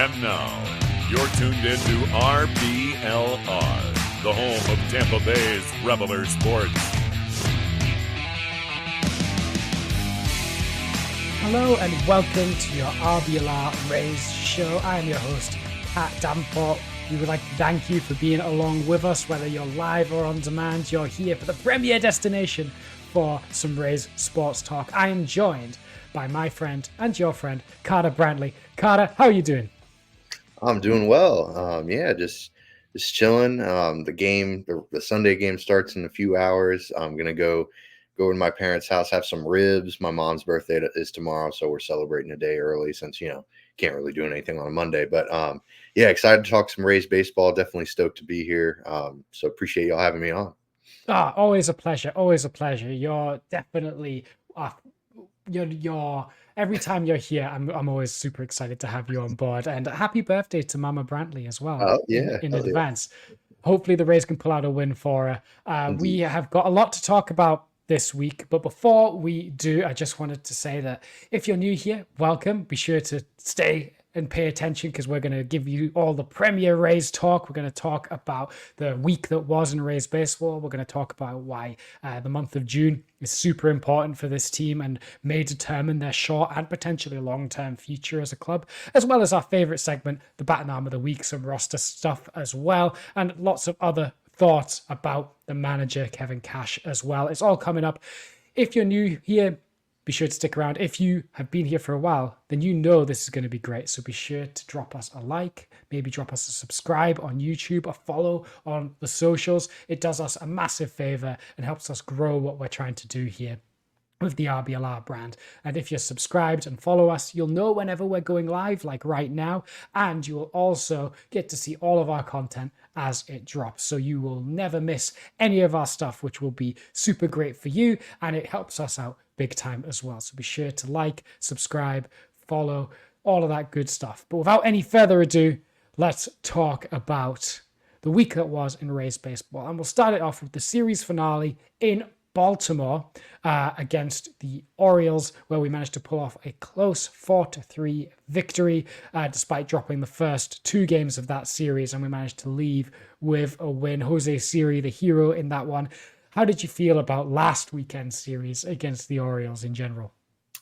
And now, you're tuned into RBLR, the home of Tampa Bay's Reveler Sports. Hello and welcome to your RBLR Rays show. I am your host, Pat Danforth. We would like to thank you for being along with us, whether you're live or on demand. You're here for the premier destination for some Rays sports talk. I am joined by my friend and your friend, Carter Brantley. Carter, how are you doing? I'm doing well. Just chilling. The Sunday game starts in a few hours. I'm gonna go to my parents' house, have some ribs. My mom's birthday is tomorrow, so we're celebrating a day early since can't really do anything on a Monday. But excited to talk some Rays baseball. Definitely stoked to be here. So appreciate y'all having me on. Always a pleasure. Always a pleasure. You're definitely you're every time you're here, I'm always super excited to have you on board. And happy birthday to Mama Brantley as well. In advance. Hopefully the Rays can pull out a win for her. We have got a lot to talk about this week, but before we do, I just wanted to say that if you're new here, welcome. Be sure to stay and pay attention because we're going to give you all the premier Rays talk. We're going to talk about the week that was in Rays baseball. We're going to talk about why the month of June is super important for this team and may determine their short and potentially long-term future as a club, as well as our favorite segment, the Bat Arm of the Week, some roster stuff as well, and lots of other thoughts about the manager, Kevin Cash, as well. It's all coming up. If you're new here, be sure to stick around. If you have been here for a while, then you know this is going to be great. So be sure to drop us a like, maybe drop us a subscribe on YouTube, a follow on the socials. It does us a massive favor and helps us grow what we're trying to do here with the RBLR brand. And if you're subscribed and follow us, you'll know whenever we're going live, like right now, and you will also get to see all of our content as it drops. So you will never miss any of our stuff, which will be super great for you, and it helps us out big time as well. So be sure to like, subscribe, follow, all of that good stuff. But without any further ado, let's talk about the week that was in Rays baseball. And we'll start it off with the series finale in Baltimore against the Orioles, where we managed to pull off a close 4-3 victory despite dropping the first two games of that series, and we managed to leave with a win. Jose Siri, the hero in that one. How did you feel about last weekend's series against the Orioles in general?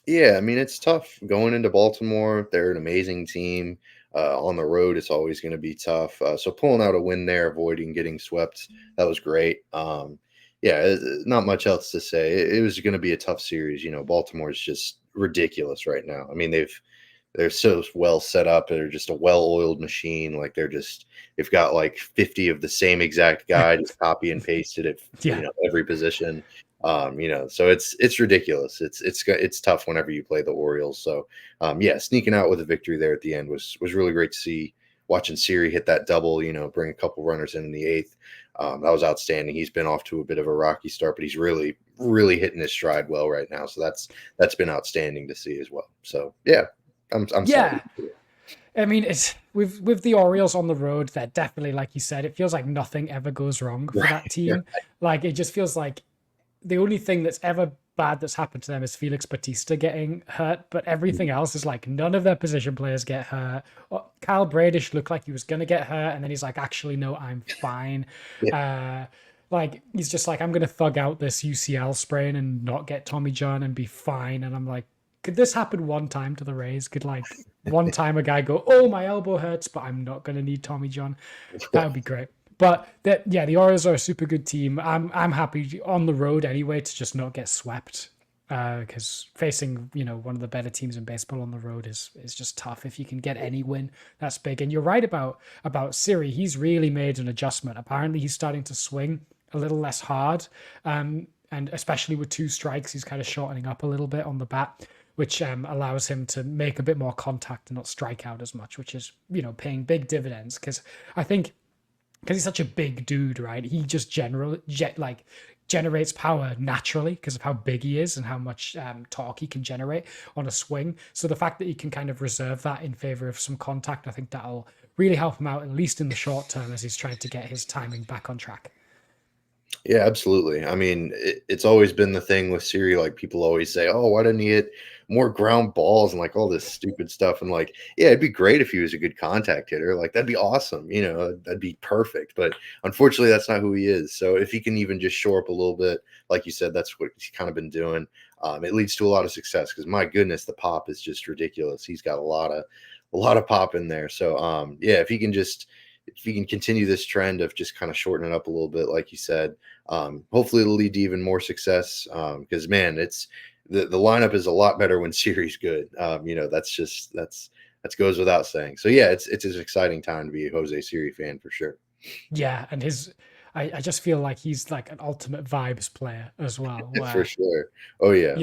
Yeah, I mean, it's tough going into Baltimore. They're an amazing team. On the road, it's always going to be tough. So pulling out a win there, avoiding getting swept, that was great. Not much else to say. It was going to be a tough series. Baltimore's just ridiculous right now. I mean, they're so well set up. They're just a well-oiled machine. Like they've got like 50 of the same exact guy, just copy and pasted at every position. So it's ridiculous. It's tough whenever you play the Orioles. So sneaking out with a victory there at the end was really great to see. Watching Siri hit that double, bring a couple runners in the eighth. That was outstanding. He's been off to a bit of a rocky start, but he's really, really hitting his stride well right now. So that's been outstanding to see as well. So I'm sorry. I mean, it's with the Orioles on the road, that definitely, like you said, it feels like nothing ever goes wrong for that team. Yeah. Like it just feels like the only thing that's ever bad that's happened to them is Felix Bautista getting hurt, but everything else is like none of their position players get hurt. Kyle Bradish looked like he was going to get hurt, and then he's like, actually, no, I'm fine. Yeah. He's just like, I'm going to thug out this UCL sprain and not get Tommy John and be fine. And I'm like, could this happen one time to the Rays? Could one time a guy go, oh, my elbow hurts, but I'm not going to need Tommy John? That would be great. But the Orioles are a super good team. I'm happy on the road anyway to just not get swept, because facing one of the better teams in baseball on the road is just tough. If you can get any win, that's big. And you're right about Siri. He's really made an adjustment. Apparently, he's starting to swing a little less hard, and especially with two strikes, he's kind of shortening up a little bit on the bat, which allows him to make a bit more contact and not strike out as much, which is paying big dividends. Because I think, because he's such a big dude, right? He just generates power naturally because of how big he is and how much torque he can generate on a swing. So the fact that he can kind of reserve that in favor of some contact, I think that'll really help him out, at least in the short term, as he's trying to get his timing back on track. Yeah, absolutely. I mean, it's always been the thing with Siri. Like people always say, "Oh, why didn't he hit more ground balls and like all this stupid stuff?" And like, yeah, it'd be great if he was a good contact hitter. Like that'd be awesome. That'd be perfect. But unfortunately, that's not who he is. So if he can even just shore up a little bit, like you said, that's what he's kind of been doing. It leads to a lot of success because my goodness, the pop is just ridiculous. He's got a lot of pop in there. So yeah, if he can continue this trend of just kind of shortening it up a little bit, like you said, hopefully it'll lead to even more success. Because man, it's the lineup is a lot better when Siri's good. That's goes without saying. So yeah, it's an exciting time to be a Jose Siri fan for sure. Yeah, and I just feel like he's like an ultimate vibes player as well. For sure. Oh yeah,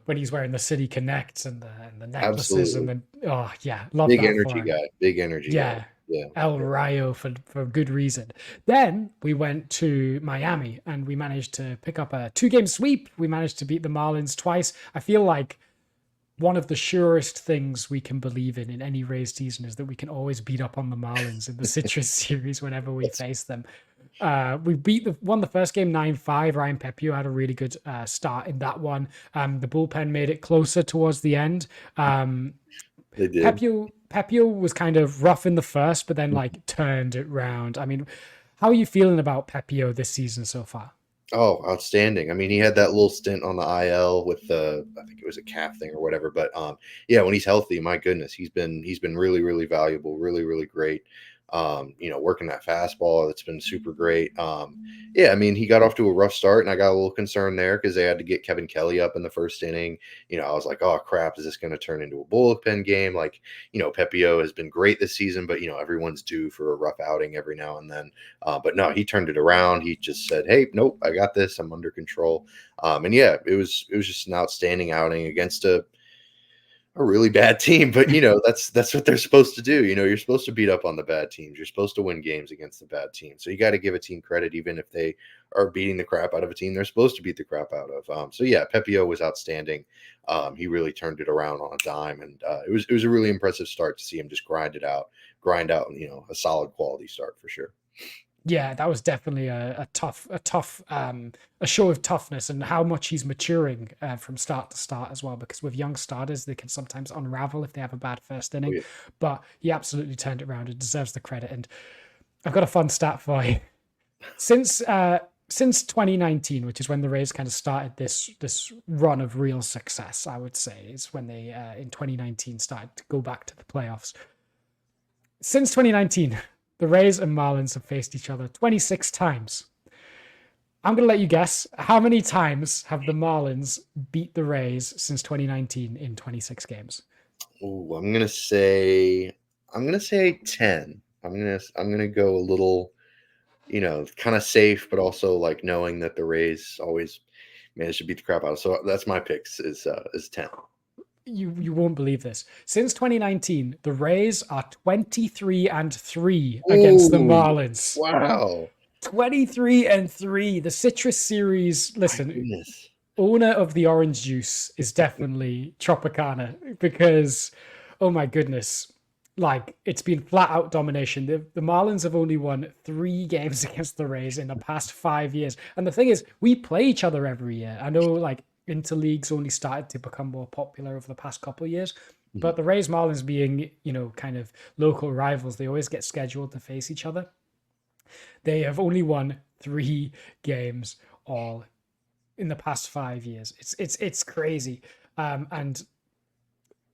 When he's wearing the City Connects and the necklaces and absolutely. then oh yeah, love Big that for energy him. guy. Big energy guy. Yeah. Yeah. El Rayo for good reason. Then we went to Miami and we managed to pick up a 2-game sweep. We managed to beat the Marlins twice. I feel like one of the surest things we can believe in any Rays season is that we can always beat up on the Marlins in the Citrus series whenever we face them. We won the first game 9-5. Ryan Pepiot had a really good start in that one. The bullpen made it closer towards the end. They did. Pepiot was kind of rough in the first, but then like turned it round. I mean, how are you feeling about Pepiot this season so far? Oh, outstanding. I mean, he had that little stint on the IL with I think it was a calf thing or whatever. But yeah, when he's healthy, my goodness, he's been really, really valuable, really, really great. Working that fastball, that's been super great. Yeah, I mean, he got off to a rough start, and I got a little concerned there because they had to get Kevin Kelly up in the first inning. I was like, oh crap, is this going to turn into a bullpen game? Like, Pepiot has been great this season, but everyone's due for a rough outing every now and then. But no, he turned it around. He just said, "Hey, nope, I got this. I'm under control." And yeah, it was just an outstanding outing against a really bad team, but that's what they're supposed to do. You're supposed to beat up on the bad teams. You're supposed to win games against the bad team. So you got to give a team credit, even if they are beating the crap out of a team they're supposed to beat the crap out of. So yeah, Pepiot was outstanding. He really turned it around on a dime, and it was a really impressive start to see him just grind out, a solid quality start for sure. Yeah, that was definitely a show of toughness and how much he's maturing from start to start as well. Because with young starters, they can sometimes unravel if they have a bad first inning. Oh, yeah. But he absolutely turned it around and deserves the credit. And I've got a fun stat for you. Since 2019, which is when the Rays kind of started this run of real success, I would say, is when they in 2019 started to go back to the playoffs. Since 2019. The Rays and Marlins have faced each other 26 times. I'm going to let you guess. How many times have the Marlins beat the Rays since 2019 in 26 games? Oh, I'm going to say 10. I'm going to go a little, kind of safe, but also like knowing that the Rays always manage to beat the crap out of. So that's my picks is 10. You won't believe this. Since 2019, the Rays are 23-3 against the Marlins. Wow. 23-3. The Citrus series, listen, owner of the orange juice is definitely Tropicana because, oh my goodness, like it's been flat out domination. The Marlins have only won 3 games against the Rays in the past 5 years. And the thing is, we play each other every year. I know like interleagues only started to become more popular over the past couple of years, but the Rays Marlins being, kind of local rivals, they always get scheduled to face each other. They have only won 3 games all in the past 5 years. It's crazy. And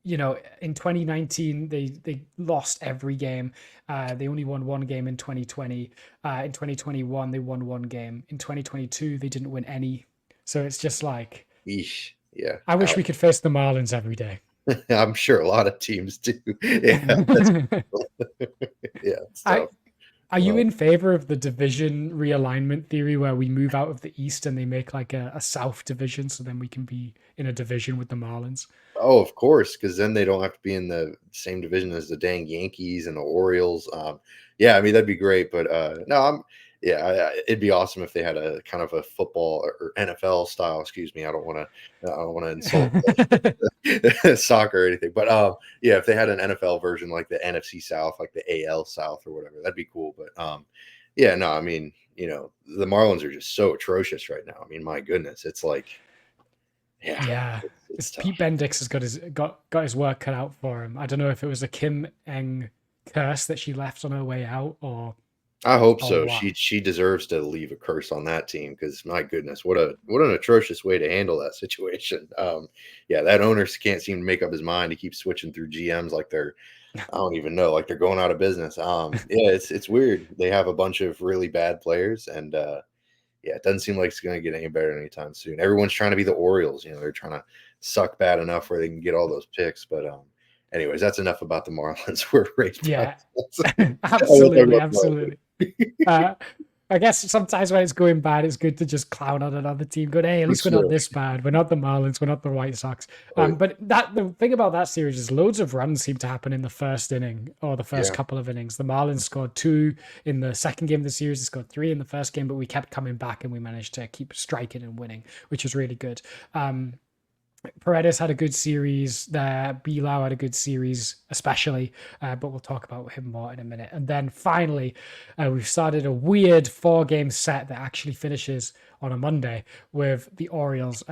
in 2019 they lost every game. They only won 1 game in 2020. In 2021 they won 1 game. In 2022 they didn't win any. So it's just like, eesh. Yeah. I wish we could face the Marlins every day. I'm sure a lot of teams do. Yeah. Yeah. Are you in favor of the division realignment theory where we move out of the East and they make like a South division so then we can be in a division with the Marlins? Oh, of course, because then they don't have to be in the same division as the dang Yankees and the Orioles. Yeah, I mean that'd be great, but no, it'd be awesome if they had a kind of a football or NFL style. Excuse me, I don't want to insult soccer or anything, but yeah, if they had an NFL version like the NFC South, like the AL South or whatever, that'd be cool. But yeah, no, I mean the Marlins are just so atrocious right now. I mean, my goodness, it's like, yeah. It's Pete Bendix has got his work cut out for him. I don't know if it was a Kim Eng curse that she left on her way out, or I hope so. She deserves to leave a curse on that team, because my goodness, what an atrocious way to handle that situation. That owner can't seem to make up his mind. He keeps switching through GMs like they're, I don't even know, like they're going out of business. It's weird. They have a bunch of really bad players, and it doesn't seem like it's going to get any better anytime soon. Everyone's trying to be the Orioles. They're trying to suck bad enough where they can get all those picks. But anyways, that's enough about the Marlins. We're raised. Yeah, absolutely. I guess sometimes when it's going bad, it's good to just clown on another team. Go, hey, at least we're not this bad. We're not the Marlins. We're not the White Sox. But the thing about that series is loads of runs seem to happen in the first inning or the first couple of innings. The Marlins scored 2 in the second game of the series. They scored 3 in the first game, but we kept coming back and we managed to keep striking and winning, which was really good. Paredes had a good series there. BLowe had a good series, especially, but we'll talk about him more in a minute. And then finally, we've started a weird 4-game set that actually finishes on a Monday with the Orioles.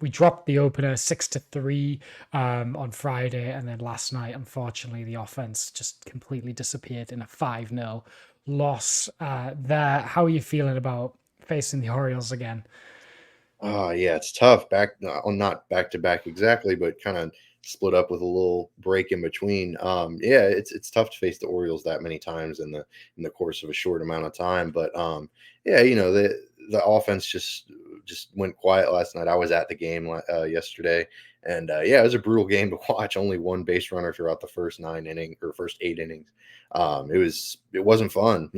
We dropped the opener 6-3 on Friday, and then last night, unfortunately, the offense just completely disappeared in a 5-0 loss there. How are you feeling about facing the Orioles again? Oh, it's tough. Not back to back exactly, but kind of split up with a little break in between. It's tough to face the Orioles that many times in the course of a short amount of time. But the offense just went quiet last night. I was at the game yesterday, and it was a brutal game to watch. Only 1 base runner throughout the first 8 innings. It wasn't fun.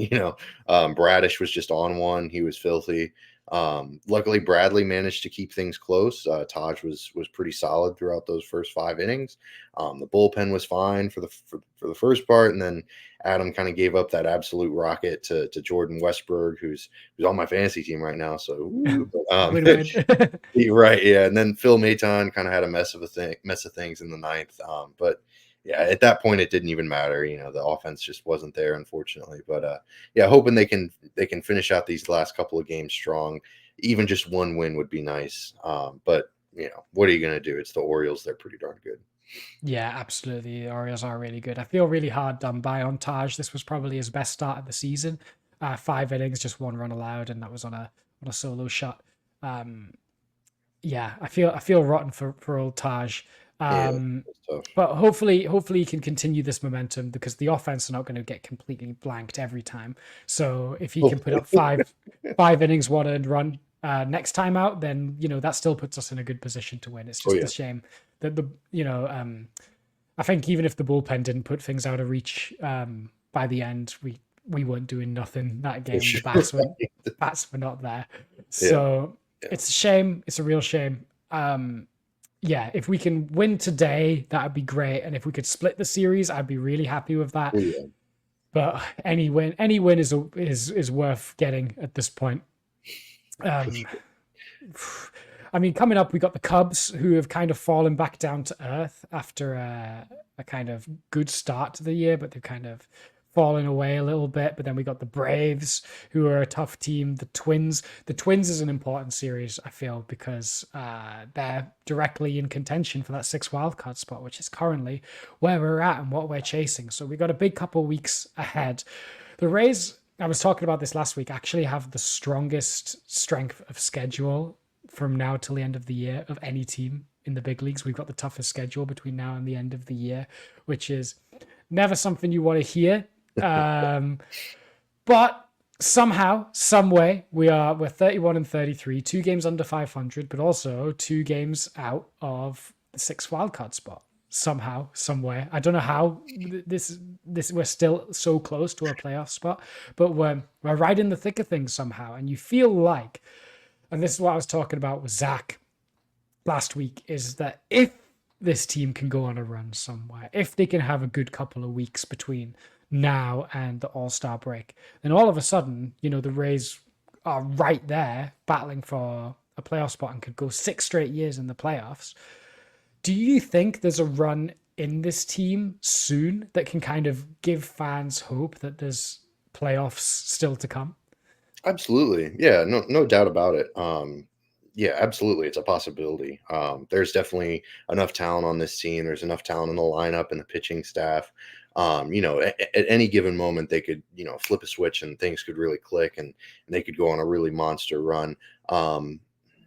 Bradish was just on one. He was filthy. Luckily Bradley managed to keep things close. Taj was pretty solid throughout those first 5 innings. The bullpen was fine for the first part, and then Adam kind of gave up that absolute rocket to Jordan Westberg, who's on my fantasy team right now. So right, and then Phil Maton kind of had a mess of things in the 9th. But at that point it didn't even matter. The offense just wasn't there, unfortunately. But hoping they can finish out these last couple of games strong. Even just 1 win would be nice. But what are you going to do? It's the Orioles. They're pretty darn good. Yeah, absolutely. The Orioles are really good. I feel really hard done by on Taj. This was probably his best start of the season. 5 innings, just 1 run allowed, and that was on a solo shot. I feel rotten for old Taj. But hopefully he can continue this momentum, because the offense are not going to get completely blanked every time. So if he can put up 5 innings, 1 earned run next time out, then that still puts us in a good position to win. It's just a shame that I think even if the bullpen didn't put things out of reach by the end, we weren't doing nothing that game. The bats were not there. So it's a shame. It's a real shame. If we can win today, that would be great. And if we could split the series, I'd be really happy with that. But any win is worth getting at this point. I mean, coming up, we got the Cubs, who have kind of fallen back down to earth after a kind of good start to the year, but they've kind of fallen away a little bit. But then we got the Braves, who are a tough team. The Twins is an important series, I feel, because they're directly in contention for that 6th wildcard spot, which is currently where we're at and what we're chasing. So we've got a big couple weeks ahead. The Rays, I was talking about this last week, actually have the strongest strength of schedule from now till the end of the year of any team in the big leagues. We've got the toughest schedule between now and the end of the year, which is never something you want to hear. But somehow, some way, we're 31-33, 2 games under 500, but also 2 games out of the 6th wildcard spot. Somehow, somewhere. I don't know how this we're still so close to a playoff spot, but we're right in the thick of things somehow. And you feel like, and this is what I was talking about with Zach last week, is that if this team can go on a run somewhere, if they can have a good couple of weeks between now and the All-Star break, then all of a sudden, the Rays are right there battling for a playoff spot and could go 6 straight years in the playoffs. Do you think there's a run in this team soon that can kind of give fans hope that there's playoffs still to come? Absolutely. Yeah, no doubt about it. Yeah, absolutely. It's a possibility. There's definitely enough talent on this team. There's enough talent in the lineup and the pitching staff. At any given moment, they could, flip a switch and things could really click and they could go on a really monster run.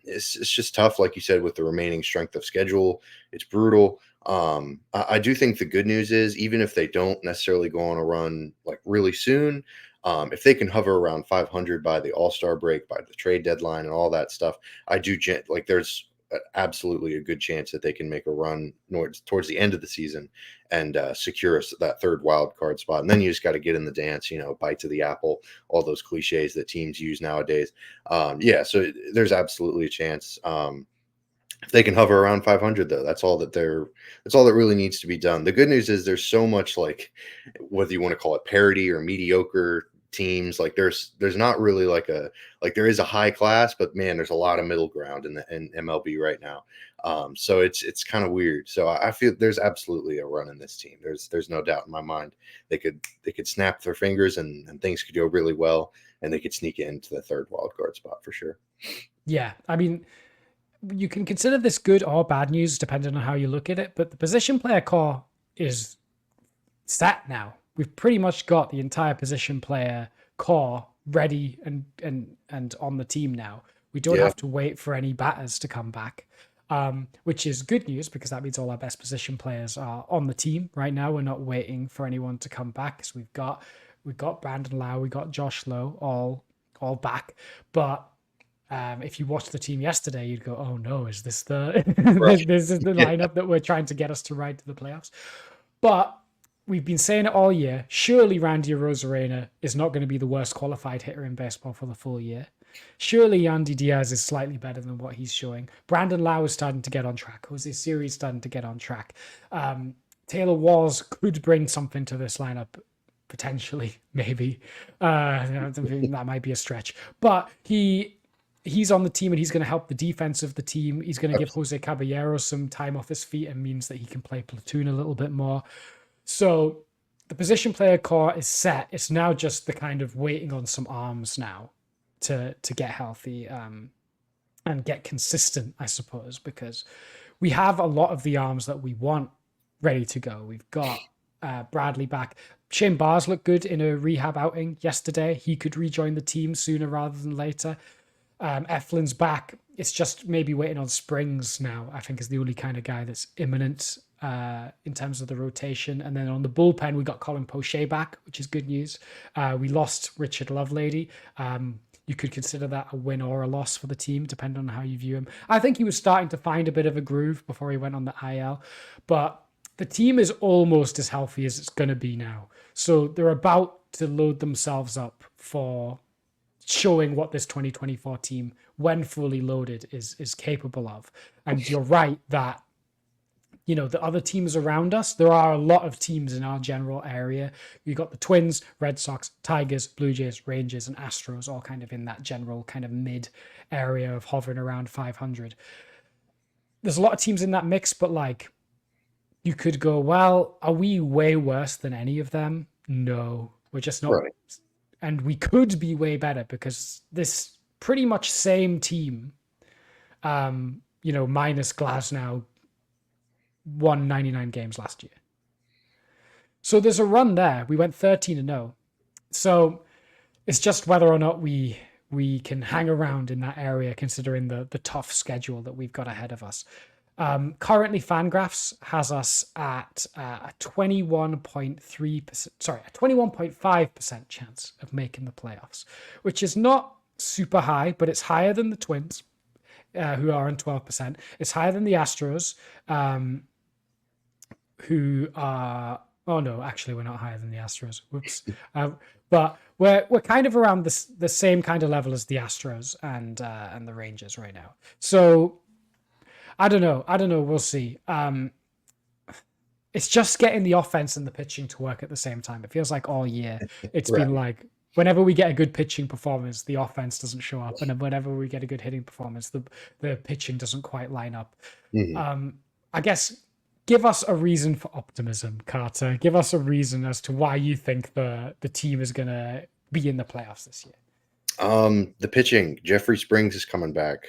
It's just tough, like you said, with the remaining strength of schedule. It's brutal. I do think the good news is, even if they don't necessarily go on a run like really soon, if they can hover around 500 by the All-Star break, by the trade deadline, and all that stuff, I do like there's absolutely a good chance that they can make a run towards the end of the season and secure us that third wild card spot. And then you just got to get in the dance, bite to the apple, all those cliches that teams use nowadays. Yeah, so there's absolutely a chance. If they can hover around 500, though, that's all that really needs to be done. The good news is there's so much, like, whether you want to call it parity or mediocre teams, like there's not really there is a high class, but man, there's a lot of middle ground in MLB right now. So it's kind of weird. So I feel there's absolutely a run in this team. There's no doubt in my mind they could snap their fingers and things could go really well, and they could sneak into the third wild card spot for sure. Yeah, I mean, you can consider this good or bad news depending on how you look at it, but the position player core is set now. We've pretty much got the entire position player core ready and on the team now. We don't have to wait for any batters to come back, which is good news because that means all our best position players are on the team right now. We're not waiting for anyone to come back because we've got Brandon Lowe, we got Josh Lowe all back, but if you watched the team yesterday, you'd go, "Oh no, is this the this is the lineup that we're trying to get us to ride to the playoffs?" But we've been saying it all year. Surely Randy Arozarena is not going to be the worst qualified hitter in baseball for the full year. Surely Yandy Diaz is slightly better than what he's showing. Brandon Lowe is starting to get on track. Jose Siri is starting to get on track. Taylor Walls could bring something to this lineup. Potentially, maybe. That might be a stretch. But he's on the team and he's going to help the defense of the team. He's going to give Jose Caballero some time off his feet and means that he can play platoon a little bit more. So the position player core is set. It's now just the kind of waiting on some arms now to get healthy and get consistent, I suppose, because we have a lot of the arms that we want ready to go. We've got Bradley back. Shane Bars looked good in a rehab outing yesterday. He could rejoin the team sooner rather than later. Eflin's back. It's just maybe waiting on Springs now, I think, is the only kind of guy that's imminent in terms of the rotation. And then on the bullpen, we got Colin Poche back, which is good news. We lost Richard Lovelady. You could consider that a win or a loss for the team, depending on how you view him. I think he was starting to find a bit of a groove before he went on the IL. But the team is almost as healthy as it's going to be now. So they're about to load themselves up for showing what this 2024 team, when fully loaded, is capable of. And you're right that, the other teams around us, there are a lot of teams in our general area. You've got the Twins, Red Sox, Tigers, Blue Jays, Rangers, and Astros, all kind of in that general kind of mid area of hovering around 500. There's a lot of teams in that mix, but you could go, well, are we way worse than any of them? No, we're just not. Right. And we could be way better because this pretty much same team, minus Glasnow, won 99 games last year. So there's a run there. We went 13-0. So it's just whether or not we can hang around in that area, considering the tough schedule that we've got ahead of us. Currently, Fangraphs has us at a 21.5% chance of making the playoffs, which is not super high, but it's higher than the Twins, who are on 12%. It's higher than the Astros, who are... Oh, no, actually, we're not higher than the Astros. Whoops. But we're kind of around the same kind of level as the Astros and the Rangers right now. So... I don't know. We'll see. It's just getting the offense and the pitching to work at the same time. It feels like all year it's been like whenever we get a good pitching performance, the offense doesn't show up. And then whenever we get a good hitting performance, the pitching doesn't quite line up. Mm-hmm. I guess give us a reason for optimism, Carter. Give us a reason as to why you think the team is going to be in the playoffs this year. The pitching, Jeffrey Springs is coming back.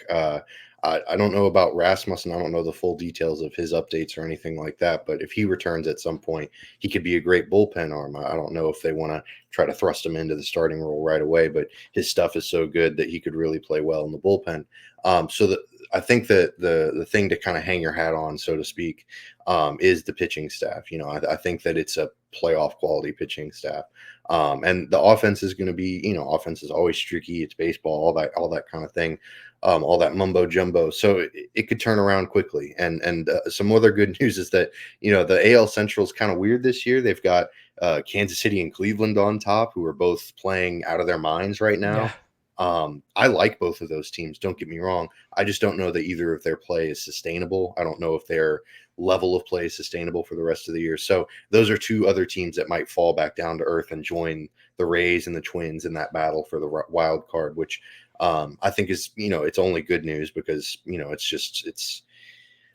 I don't know about Rasmussen. I don't know the full details of his updates or anything like that. But if he returns at some point, he could be a great bullpen arm. I don't know if they want to try to thrust him into the starting role right away, but his stuff is so good that he could really play well in the bullpen. I think that the thing to kind of hang your hat on, so to speak, is the pitching staff. I think that it's a playoff quality pitching staff. And the offense is going to be, offense is always streaky. It's baseball, all that kind of thing, all that mumbo jumbo. So it could turn around quickly. And some other good news is that, the AL Central is kind of weird this year. They've got Kansas City and Cleveland on top, who are both playing out of their minds right now. Yeah. I like both of those teams. Don't get me wrong. I just don't know that either of their play is sustainable. I don't know if their level of play is sustainable for the rest of the year. So those are two other teams that might fall back down to earth and join the Rays and the Twins in that battle for the wild card, which I think is, it's only good news because, it's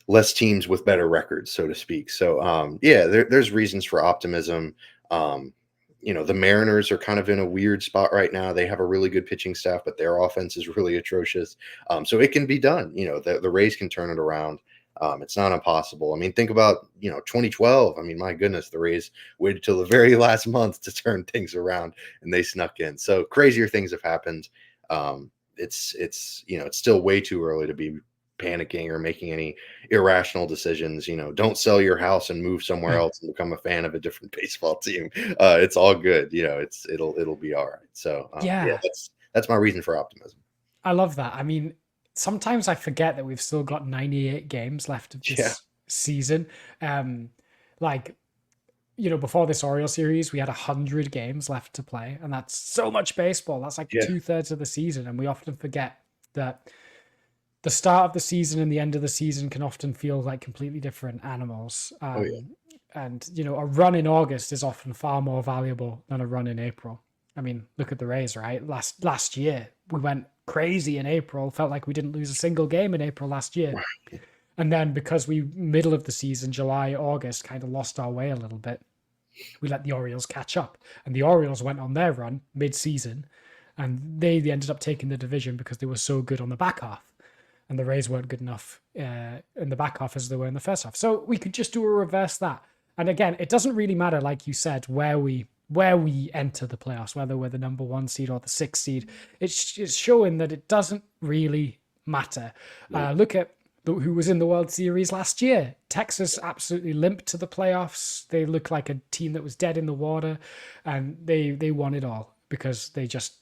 less teams with better records, so to speak. So, there's reasons for optimism. The Mariners are kind of in a weird spot right now. They have a really good pitching staff, but their offense is really atrocious. So it can be done. The Rays can turn it around. It's not impossible. I mean, think about, 2012. I mean, my goodness, the Rays waited till the very last month to turn things around and they snuck in. So crazier things have happened. It's still way too early to be panicking or making any irrational decisions. Don't sell your house and move somewhere else and become a fan of a different baseball team. It's all good. It'll be all right. So that's my reason for optimism. I love that. I mean, sometimes I forget that we've still got 98 games left of this season. Before this Orioles series, we had 100 games left to play, and that's so much baseball. That's like 2/3 of the season, and we often forget that the start of the season and the end of the season can often feel like completely different animals. And, a run in August is often far more valuable than a run in April. I mean, look at the Rays, right? Last year, we went crazy in April, felt like we didn't lose a single game in April last year. And then because we, middle of the season, July, August, kind of lost our way a little bit, we let the Orioles catch up. And the Orioles went on their run mid-season, and they ended up taking the division because they were so good on the back half. And the Rays weren't good enough in the back half as they were in the first half. So we could just do a reverse that. And again, it doesn't really matter, like you said, where we enter the playoffs, whether we're the number 1 seed or the 6th seed. It's showing that it doesn't really matter. Look at who was in the World Series last year. Texas absolutely limped to the playoffs. They looked like a team that was dead in the water, and they won it all because they just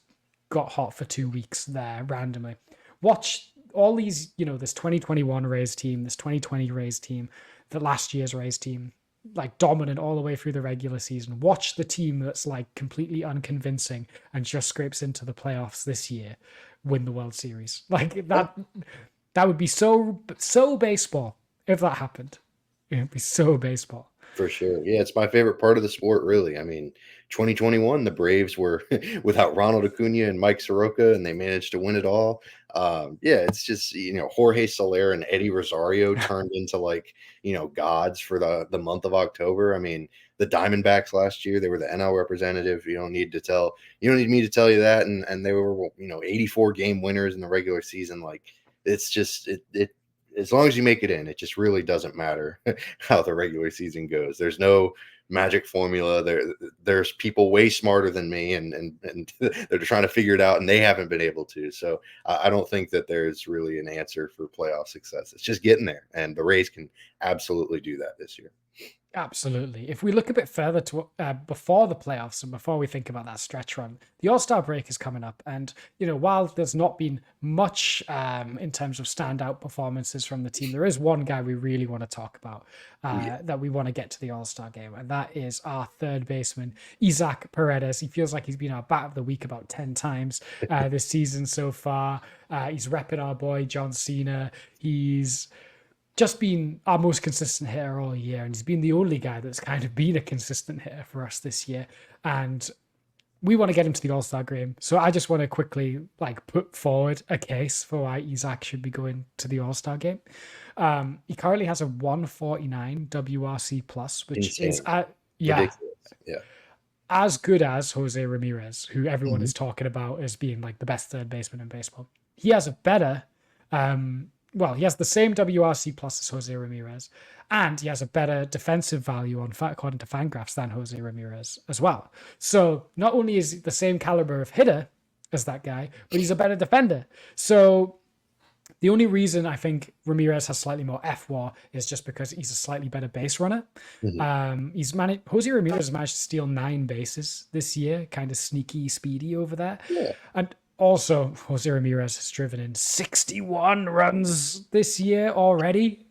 got hot for 2 weeks there randomly. Watch all these, this 2021 Rays team, this 2020 Rays team, the last year's Rays team, like dominant all the way through the regular season. Watch the team that's like completely unconvincing and just scrapes into the playoffs this year win the World Series. Like that would be so baseball if that happened. It'd be so baseball. For sure. Yeah, it's my favorite part of the sport, really. I mean, 2021, the Braves were without Ronald Acuna and Mike Soroka, and they managed to win it all. It's just, Jorge Soler and Eddie Rosario turned into gods for the month of October. I mean, the Diamondbacks last year, they were the NL representative. You don't need me to tell you that. And they were, 84 game winners in the regular season. Like, it's just, it as long as you make it in, it just really doesn't matter how the regular season goes. There's no magic formula. There's people way smarter than me, and they're trying to figure it out, and they haven't been able to. So I don't think that there's really an answer for playoff success. It's just getting there, and the Rays can absolutely do that this year. Absolutely. If we look a bit further to before the playoffs and before we think about that stretch run, the All-Star break is coming up. And, while there's not been much in terms of standout performances from the team, there is one guy we really want to talk about that we want to get to the All-Star game. And that is our third baseman, Isaac Paredes. He feels like he's been our bat of the week about 10 times this season so far. He's repping our boy, John Cena. He's just been our most consistent hitter all year, and he's been the only guy that's kind of been a consistent hitter for us this year. And we want to get him to the All-Star game. So I just want to quickly put forward a case for why Isaac should be going to the All-Star game. He currently has a 149 WRC plus, which Insane. is ridiculous. Yeah. as good as Jose Ramirez, who everyone is talking about as being like the best third baseman in baseball. He has a better, he has the same WRC plus as Jose Ramirez, and he has a better defensive value according to Fangraphs than Jose Ramirez as well. So not only is he the same caliber of hitter as that guy, but he's a better defender. So the only reason I think Ramirez has slightly more FWAR is just because he's a slightly better base runner. Jose Ramirez has managed to steal 9 bases this year, kind of sneaky, speedy over there. Yeah. And also, Jose Ramirez has driven in 61 runs this year already.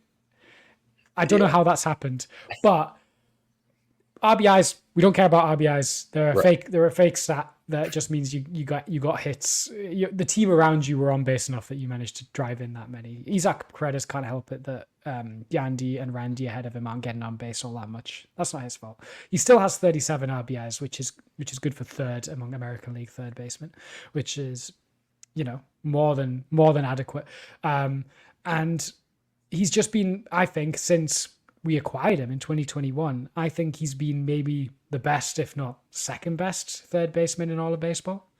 I don't know how that's happened, but RBIs, we don't care about RBIs. They're a fake stat that just means you got hits. The team around you were on base enough that you managed to drive in that many. Isaac Paredes can't help it that Yandy and Randy ahead of him aren't getting on base all that much. That's not his fault. He still has 37 RBIs, which is good for third among American League third basemen, which is more than adequate. And he's just been, I think, since we acquired him in 2021, I think he's been maybe the best, if not second best, third baseman in all of baseball.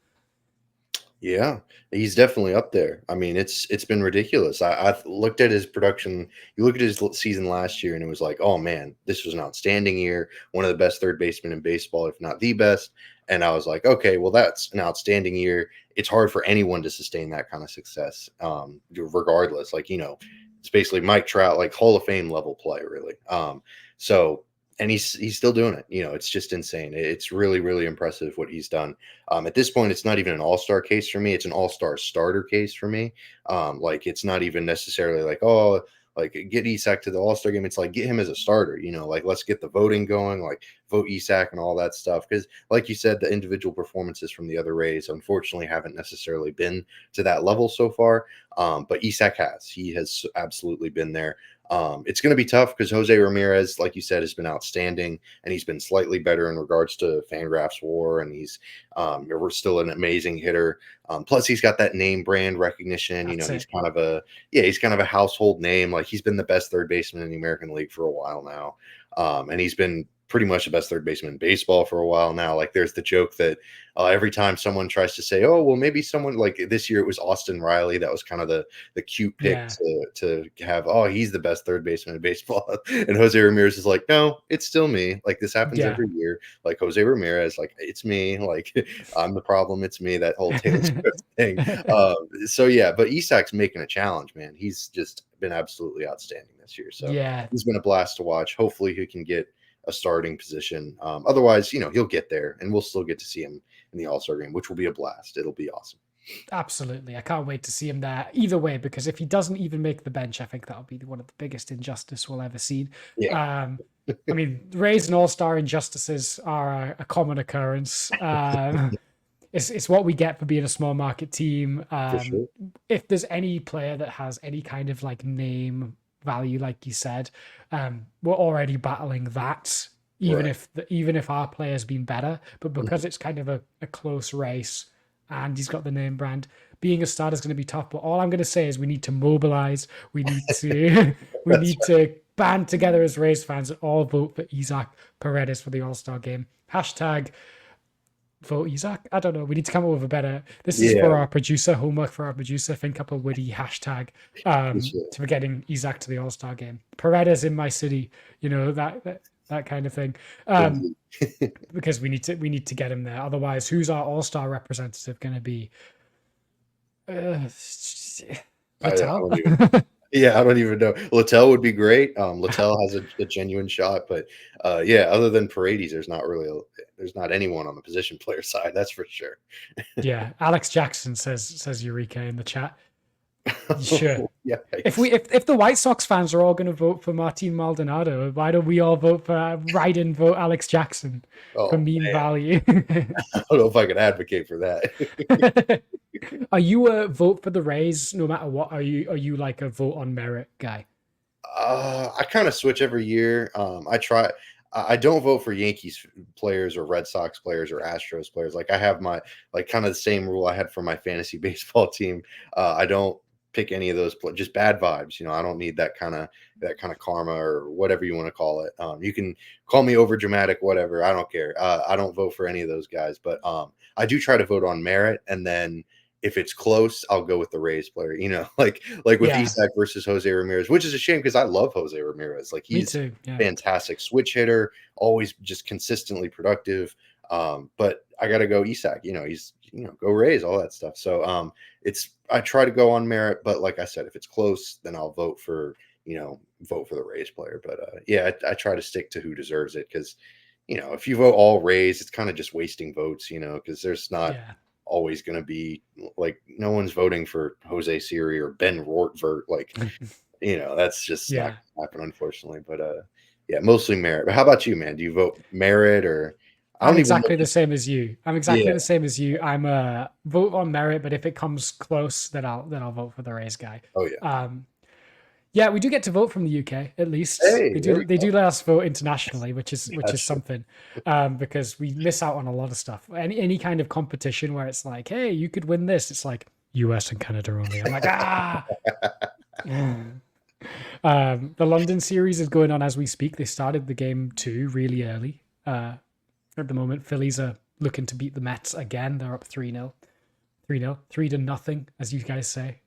Yeah, he's definitely up there. I mean, it's been ridiculous. I've looked at his production. You look at his season last year, and it was like, oh man, this was an outstanding year. One of the best third basemen in baseball, if not the best. And I was like, okay, well, that's an outstanding year. It's hard for anyone to sustain that kind of success, regardless. Like, it's basically Mike Trout, like Hall of Fame level play, really. And he's still doing it. It's just insane. It's really, really impressive what he's done. At this point, it's not even an all-star case for me. It's an all-star starter case for me. It's not even necessarily like, oh, like get Isak to the all-star game. It's like, get him as a starter, like let's get the voting going, like vote Isak and all that stuff. Because like you said, the individual performances from the other Rays, unfortunately, haven't necessarily been to that level so far. But Isak has. He has absolutely been there. It's going to be tough because Jose Ramirez, like you said, has been outstanding, and he's been slightly better in regards to Fangraphs WAR, and he's we're still an amazing hitter. Plus, he's got that name brand recognition. He's kind of a household name. Like, he's been the best third baseman in the American League for a while now, and he's been pretty much the best third baseman in baseball for a while now. Like, there's the joke that every time someone tries to say, oh, well, maybe someone, like this year it was Austin Riley. That was kind of the cute pick to have, oh, he's the best third baseman in baseball. And Jose Ramirez is like, no, it's still me. Like, this happens every year. Like, Jose Ramirez, like, it's me. Like, I'm the problem. It's me. That whole Taylor Swift thing. But Isak's making a challenge, man. He's just been absolutely outstanding this year. So he's been a blast to watch. Hopefully he can get a starting position. Otherwise, he'll get there, and we'll still get to see him in the All-Star game, which will be a blast. It'll be awesome. Absolutely. I can't wait to see him there either way, because if he doesn't even make the bench, I think that'll be one of the biggest injustice we'll ever see. I mean, Rays and All-Star injustices are a common occurrence. It's what we get for being a small market team. Sure. If there's any player that has any kind of like name value, like you said, we're already battling that, even if our player's been better, but because it's kind of a close race and he's got the name brand, being a starter is going to be tough. But all I'm going to say is we need to mobilize. We need to to band together as Rays fans and all vote for Isaac Paredes for the All-Star game. Hashtag vote Isaac. I don't know. We need to come up with a better. This is for our producer, homework for our producer. Think up a witty hashtag to getting Isaac to the All-Star game. Paredes in my city. That kind of thing. Because we need to get him there. Otherwise, who's our All-Star representative going to be? Littell? I don't even know. Littell would be great. Littell has a genuine shot, but other than Paredes, there's not anyone on the position player side. That's for sure. Alex Jackson says Eureka in the chat. Sure. Yeah. If the White Sox fans are all going to vote for Martin Maldonado, why don't we all vote for vote Alex Jackson for meme value? I don't know if I could advocate for that. Are you a vote for the Rays no matter what? Are you like a vote on merit guy? I kind of switch every year. I don't vote for Yankees players or Red Sox players or Astros players. Like, I have my kind of the same rule I had for my fantasy baseball team. I don't pick any of those, just bad vibes. I don't need that kind of karma or whatever you want to call it. You can call me over dramatic, whatever. I don't care. I don't vote for any of those guys, but I do try to vote on merit, and then if it's close, I'll go with the Rays player. Like with Isak versus Jose Ramirez, which is a shame because I love Jose Ramirez. Like he's fantastic switch hitter, always just consistently productive. But I got to go Isak. He's go Rays, all that stuff. So I try to go on merit, but like I said, if it's close, then I'll vote for the Rays player. But I try to stick to who deserves it because if you vote all Rays, it's kind of just wasting votes. Because there's not always going to be like no one's voting for Jose Siri or Ben Rortvert. Like that's just not going to happen, unfortunately. But mostly merit. But how about you, man? Do you vote merit or? I'm exactly the same as you. I'm a vote on merit, but if it comes close, then I'll vote for the Rays guy. Oh yeah. We do get to vote from the UK at least. They do let us vote internationally, which is something, because we miss out on a lot of stuff. Any kind of competition where it's like, hey, you could win this. It's like US and Canada only. I'm like The London series is going on as we speak. They started the game 2 really early. At the moment, Phillies are looking to beat the Mets again. They're up 3-0. 3-0, as you guys say.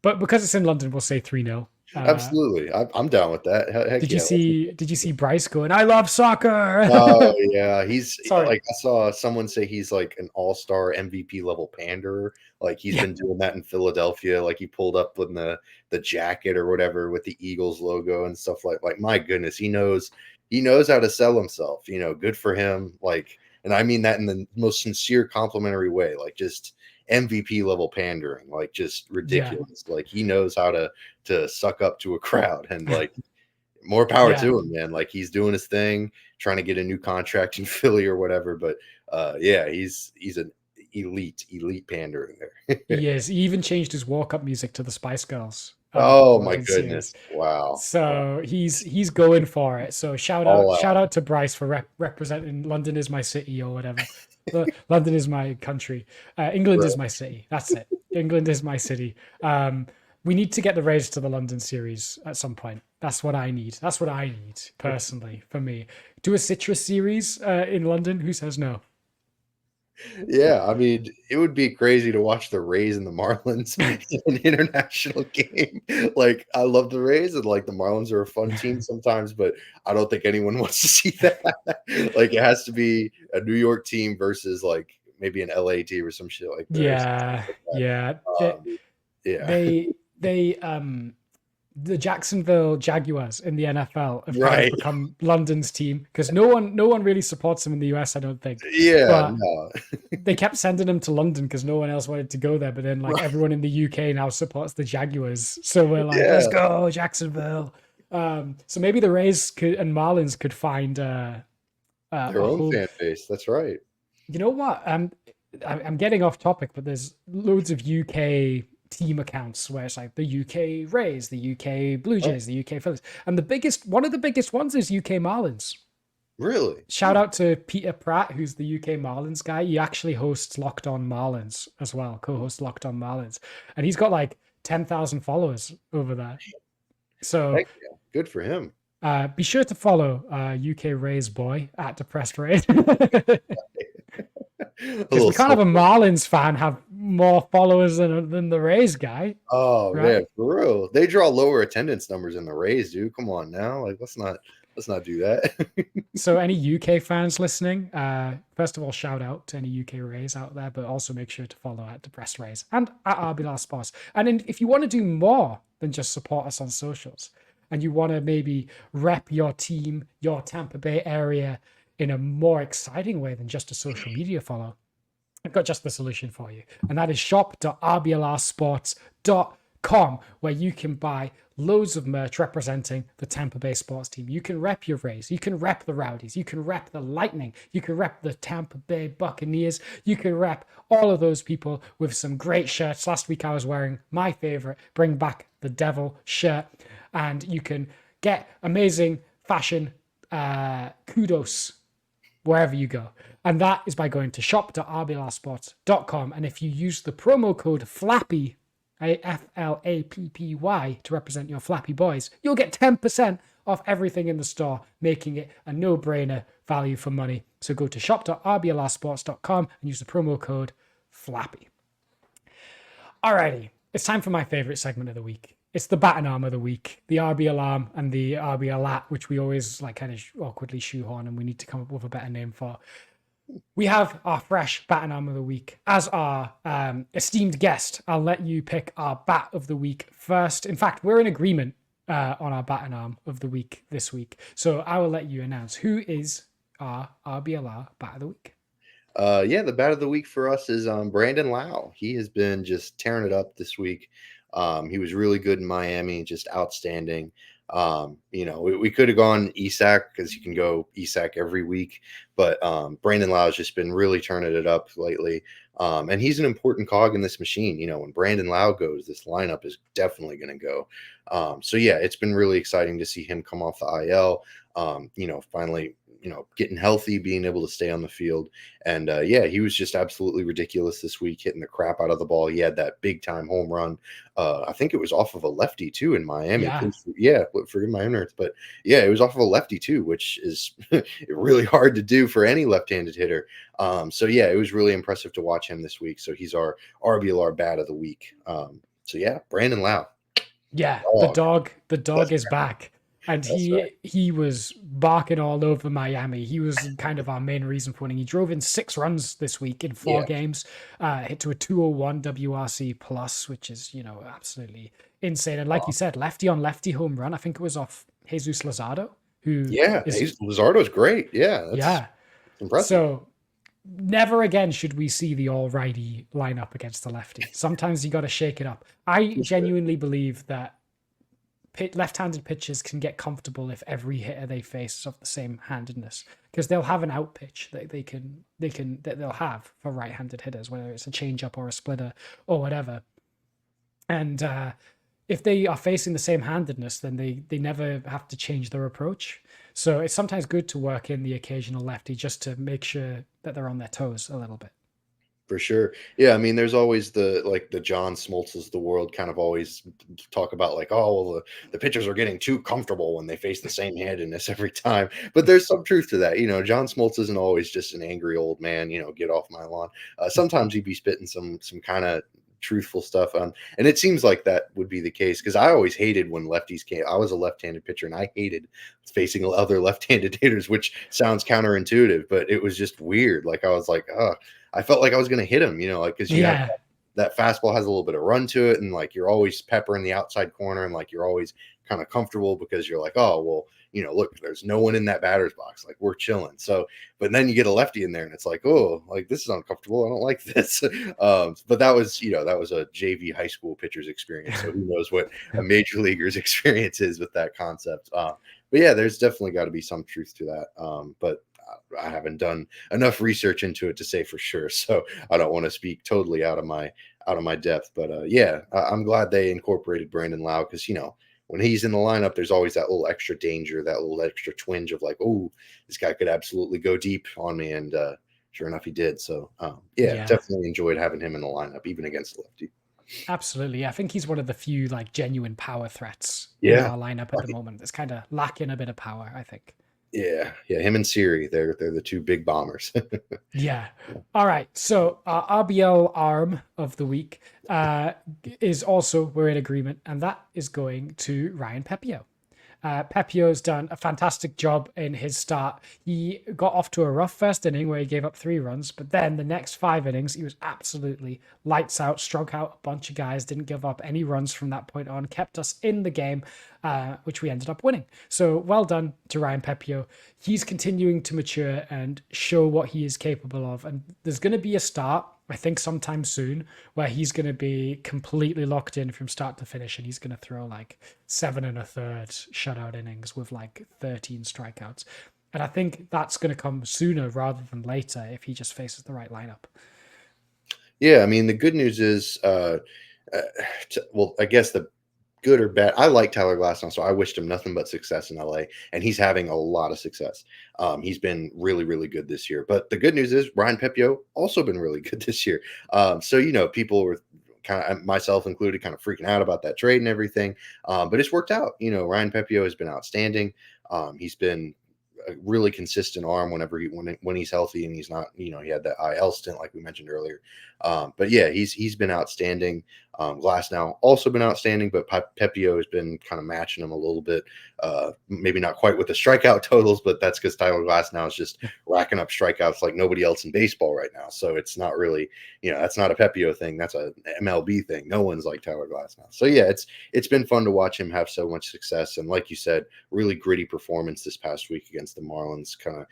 But because it's in London, we'll say 3-0. Absolutely. I'm down with that. Heck did you see Bryce going, I love soccer? Oh, yeah. He's like, I saw someone say he's like an all-star MVP level panderer. Like he's been doing that in Philadelphia. Like he pulled up in the jacket or whatever with the Eagles logo and stuff like my goodness, he knows how to sell himself. Good for him. Like, and I mean that in the most sincere complimentary way, like just MVP level pandering, like just ridiculous. Like he knows how to suck up to a crowd, and like more power to him, man. Like he's doing his thing, trying to get a new contract in Philly or whatever. But he's an elite pandering there. He is. He even changed his walk-up music to the Spice Girls. Oh my goodness! Wow. So he's going for it. So shout out to Bryce for representing London is my city or whatever. London is my country. England is my city. That's it. England is my city. We need to get the Rays to the London series at some point. That's what I need. That's what I need personally for me. Do a citrus series in London. Who says no? Yeah, I mean, it would be crazy to watch the Rays and the Marlins in an international game. Like, I love the Rays, and like the Marlins are a fun team sometimes, but I don't think anyone wants to see that. Like, it has to be a New York team versus like maybe an LA team or some shit like that. The Jacksonville Jaguars in the NFL have kind of become London's team because no one really supports them in the US, I don't think. They kept sending them to London because no one else wanted to go there. But then everyone in the UK now supports the Jaguars. So we're like, let's go, Jacksonville. So maybe the Rays and Marlins could find their own fan base. That's right. You know what? I'm getting off topic, but there's loads of UK team accounts where it's like the UK Rays, the UK Blue Jays, the UK Phillies, and one of the biggest ones is UK Marlins. Really? Shout out to Peter Pratt, who's the UK Marlins guy. He actually hosts Locked On Marlins as well, co-hosts Locked On Marlins, and he's got like 10,000 followers over there. So good for him. Be sure to follow UK Rays boy at Depressed Rays. Because we can't have a Marlins fan have more followers than the Rays guy. Oh man, for real. They draw lower attendance numbers than the Rays do. Come on now. Like let's not do that. So any UK fans listening, first of all, shout out to any UK Rays out there, but also make sure to follow at Depressed Rays and at RBLR Sports. And then if you want to do more than just support us on socials, and you want to maybe rep your team, your Tampa Bay area in a more exciting way than just a social media follow, I've got just the solution for you. And that is shop.rblrsports.com, where you can buy loads of merch representing the Tampa Bay sports team. You can rep your Rays. You can rep the Rowdies. You can rep the Lightning. You can rep the Tampa Bay Buccaneers. You can rep all of those people with some great shirts. Last week I was wearing my favorite, Bring Back the Devil shirt. And you can get amazing fashion kudos wherever you go. And that is by going to shop.rblrsports.com. And if you use the promo code FLAPPY FLAPPY, to represent your Flappy Boys, you'll get 10% off everything in the store, making it a no-brainer value for money. So go to shop.rblrsports.com and use the promo code FLAPPY. Alrighty, it's time for my favorite segment of the week. It's the bat and arm of the week, the RBLR and the RBLR, which we always like kind of awkwardly shoehorn, and we need to come up with a better name for. We have our fresh bat and arm of the week. As our esteemed guest, I'll let you pick our bat of the week first. In fact, we're in agreement on our bat and arm of the week this week. So I will let you announce who is our RBLR bat of the week. Yeah, the bat of the week for us is Brandon Lowe. He has been just tearing it up this week. He was really good in Miami, just outstanding. We could have gone Isak because you can go Isak every week, but Brandon Lowe has just been really turning it up lately. And he's an important cog in this machine. When Brandon Lowe goes, this lineup is definitely going to go. So yeah, it's been really exciting to see him come off the IL. Finally, getting healthy, being able to stay on the field. And he was just absolutely ridiculous this week, hitting the crap out of the ball. He had that big time home run. I think it was off of a lefty too in Miami. Forgive my ignorance, but yeah, it was off of a lefty too, which is really hard to do for any left-handed hitter. It was really impressive to watch him this week. So he's our RBLR bat of the week. Brandon Lowe. Yeah, the dog is back. And he was barking all over Miami. He was kind of our main reason for winning. He drove in 6 runs this week in 4 games, hit to a 201 WRC plus, which is, absolutely insane. And like you said, lefty on lefty home run. I think it was off Jesus Luzardo. Luzardo's great. That's impressive. So never again should we see the all-righty lineup against the lefty. Sometimes you got to shake it up. I genuinely believe that left-handed pitchers can get comfortable if every hitter they face is of the same handedness, because they'll have an out pitch that they'll have for right-handed hitters, whether it's a changeup or a splitter or whatever. And if they are facing the same handedness, then they never have to change their approach. So it's sometimes good to work in the occasional lefty just to make sure that they're on their toes a little bit. For sure. Yeah. I mean, there's always the John Smoltzes of the world kind of always talk about the pitchers are getting too comfortable when they face the same handedness every time. But there's some truth to that. John Smoltz isn't always just an angry old man, get off my lawn. Sometimes he'd be spitting some kind of truthful stuff on, and it seems like that would be the case, because I always hated when lefties came. I was a left-handed pitcher and I hated facing other left-handed hitters, which sounds counterintuitive, but it was just weird. Like I was like, I felt like I was going to hit him, because that fastball has a little bit of run to it, and you're always peppering the outside corner, and you're always kind of comfortable because you're like, oh well, look, there's no one in that batter's box, we're chilling. So, but then you get a lefty in there and it's this is uncomfortable, I don't like this. But that was a JV high school pitcher's experience, so who knows what a major leaguer's experience is with that concept. But yeah, there's definitely got to be some truth to that. But I haven't done enough research into it to say for sure, so I don't want to speak totally out of my depth. But I'm glad they incorporated Brandon Lowe, because when he's in the lineup, there's always that little extra danger, that little extra twinge of oh, this guy could absolutely go deep on me, and sure enough, he did. So definitely enjoyed having him in the lineup, even against the lefty. Absolutely. I think he's one of the few genuine power threats in our lineup at the moment. That's kind of lacking a bit of power, I think. Yeah, him and Siri, they're the 2 big bombers. Yeah. All right. So our RBL arm of the week is also, we're in agreement, and that is going to Ryan Pepiot. Pepiot's done a fantastic job in his start. He got off to a rough first inning where he gave up 3 runs, but then the next 5 innings, he was absolutely lights out, struck out a bunch of guys, didn't give up any runs from that point on, kept us in the game, which we ended up winning. So well done to Ryan Pepiot. He's continuing to mature and show what he is capable of. And there's going to be a start, I think sometime soon, where he's going to be completely locked in from start to finish, and he's going to throw 7 1/3 shutout innings with 13 strikeouts. And I think that's going to come sooner rather than later if he just faces the right lineup. Yeah, I mean, the good news is, I guess the good or bad, I like Tyler Glasnow, so I wished him nothing but success in LA, and he's having a lot of success. He's been really, really good this year. But the good news is Ryan Pepiot also been really good this year. So, people were kind of myself included, kind of freaking out about that trade and everything. But it's worked out. Ryan Pepiot has been outstanding. He's been a really consistent arm when he's healthy and he's not, he had that IL stint like we mentioned earlier. But yeah, he's been outstanding. Glasnow also been outstanding, but Pepiot has been kind of matching him a little bit. Maybe not quite with the strikeout totals, but that's because Tyler Glasnow is just racking up strikeouts like nobody else in baseball right now. So it's not really, that's not a Pepiot thing. That's a MLB thing. No one's like Tyler Glasnow. So yeah, it's been fun to watch him have so much success. And like you said, really gritty performance this past week against the Marlins. Kind of,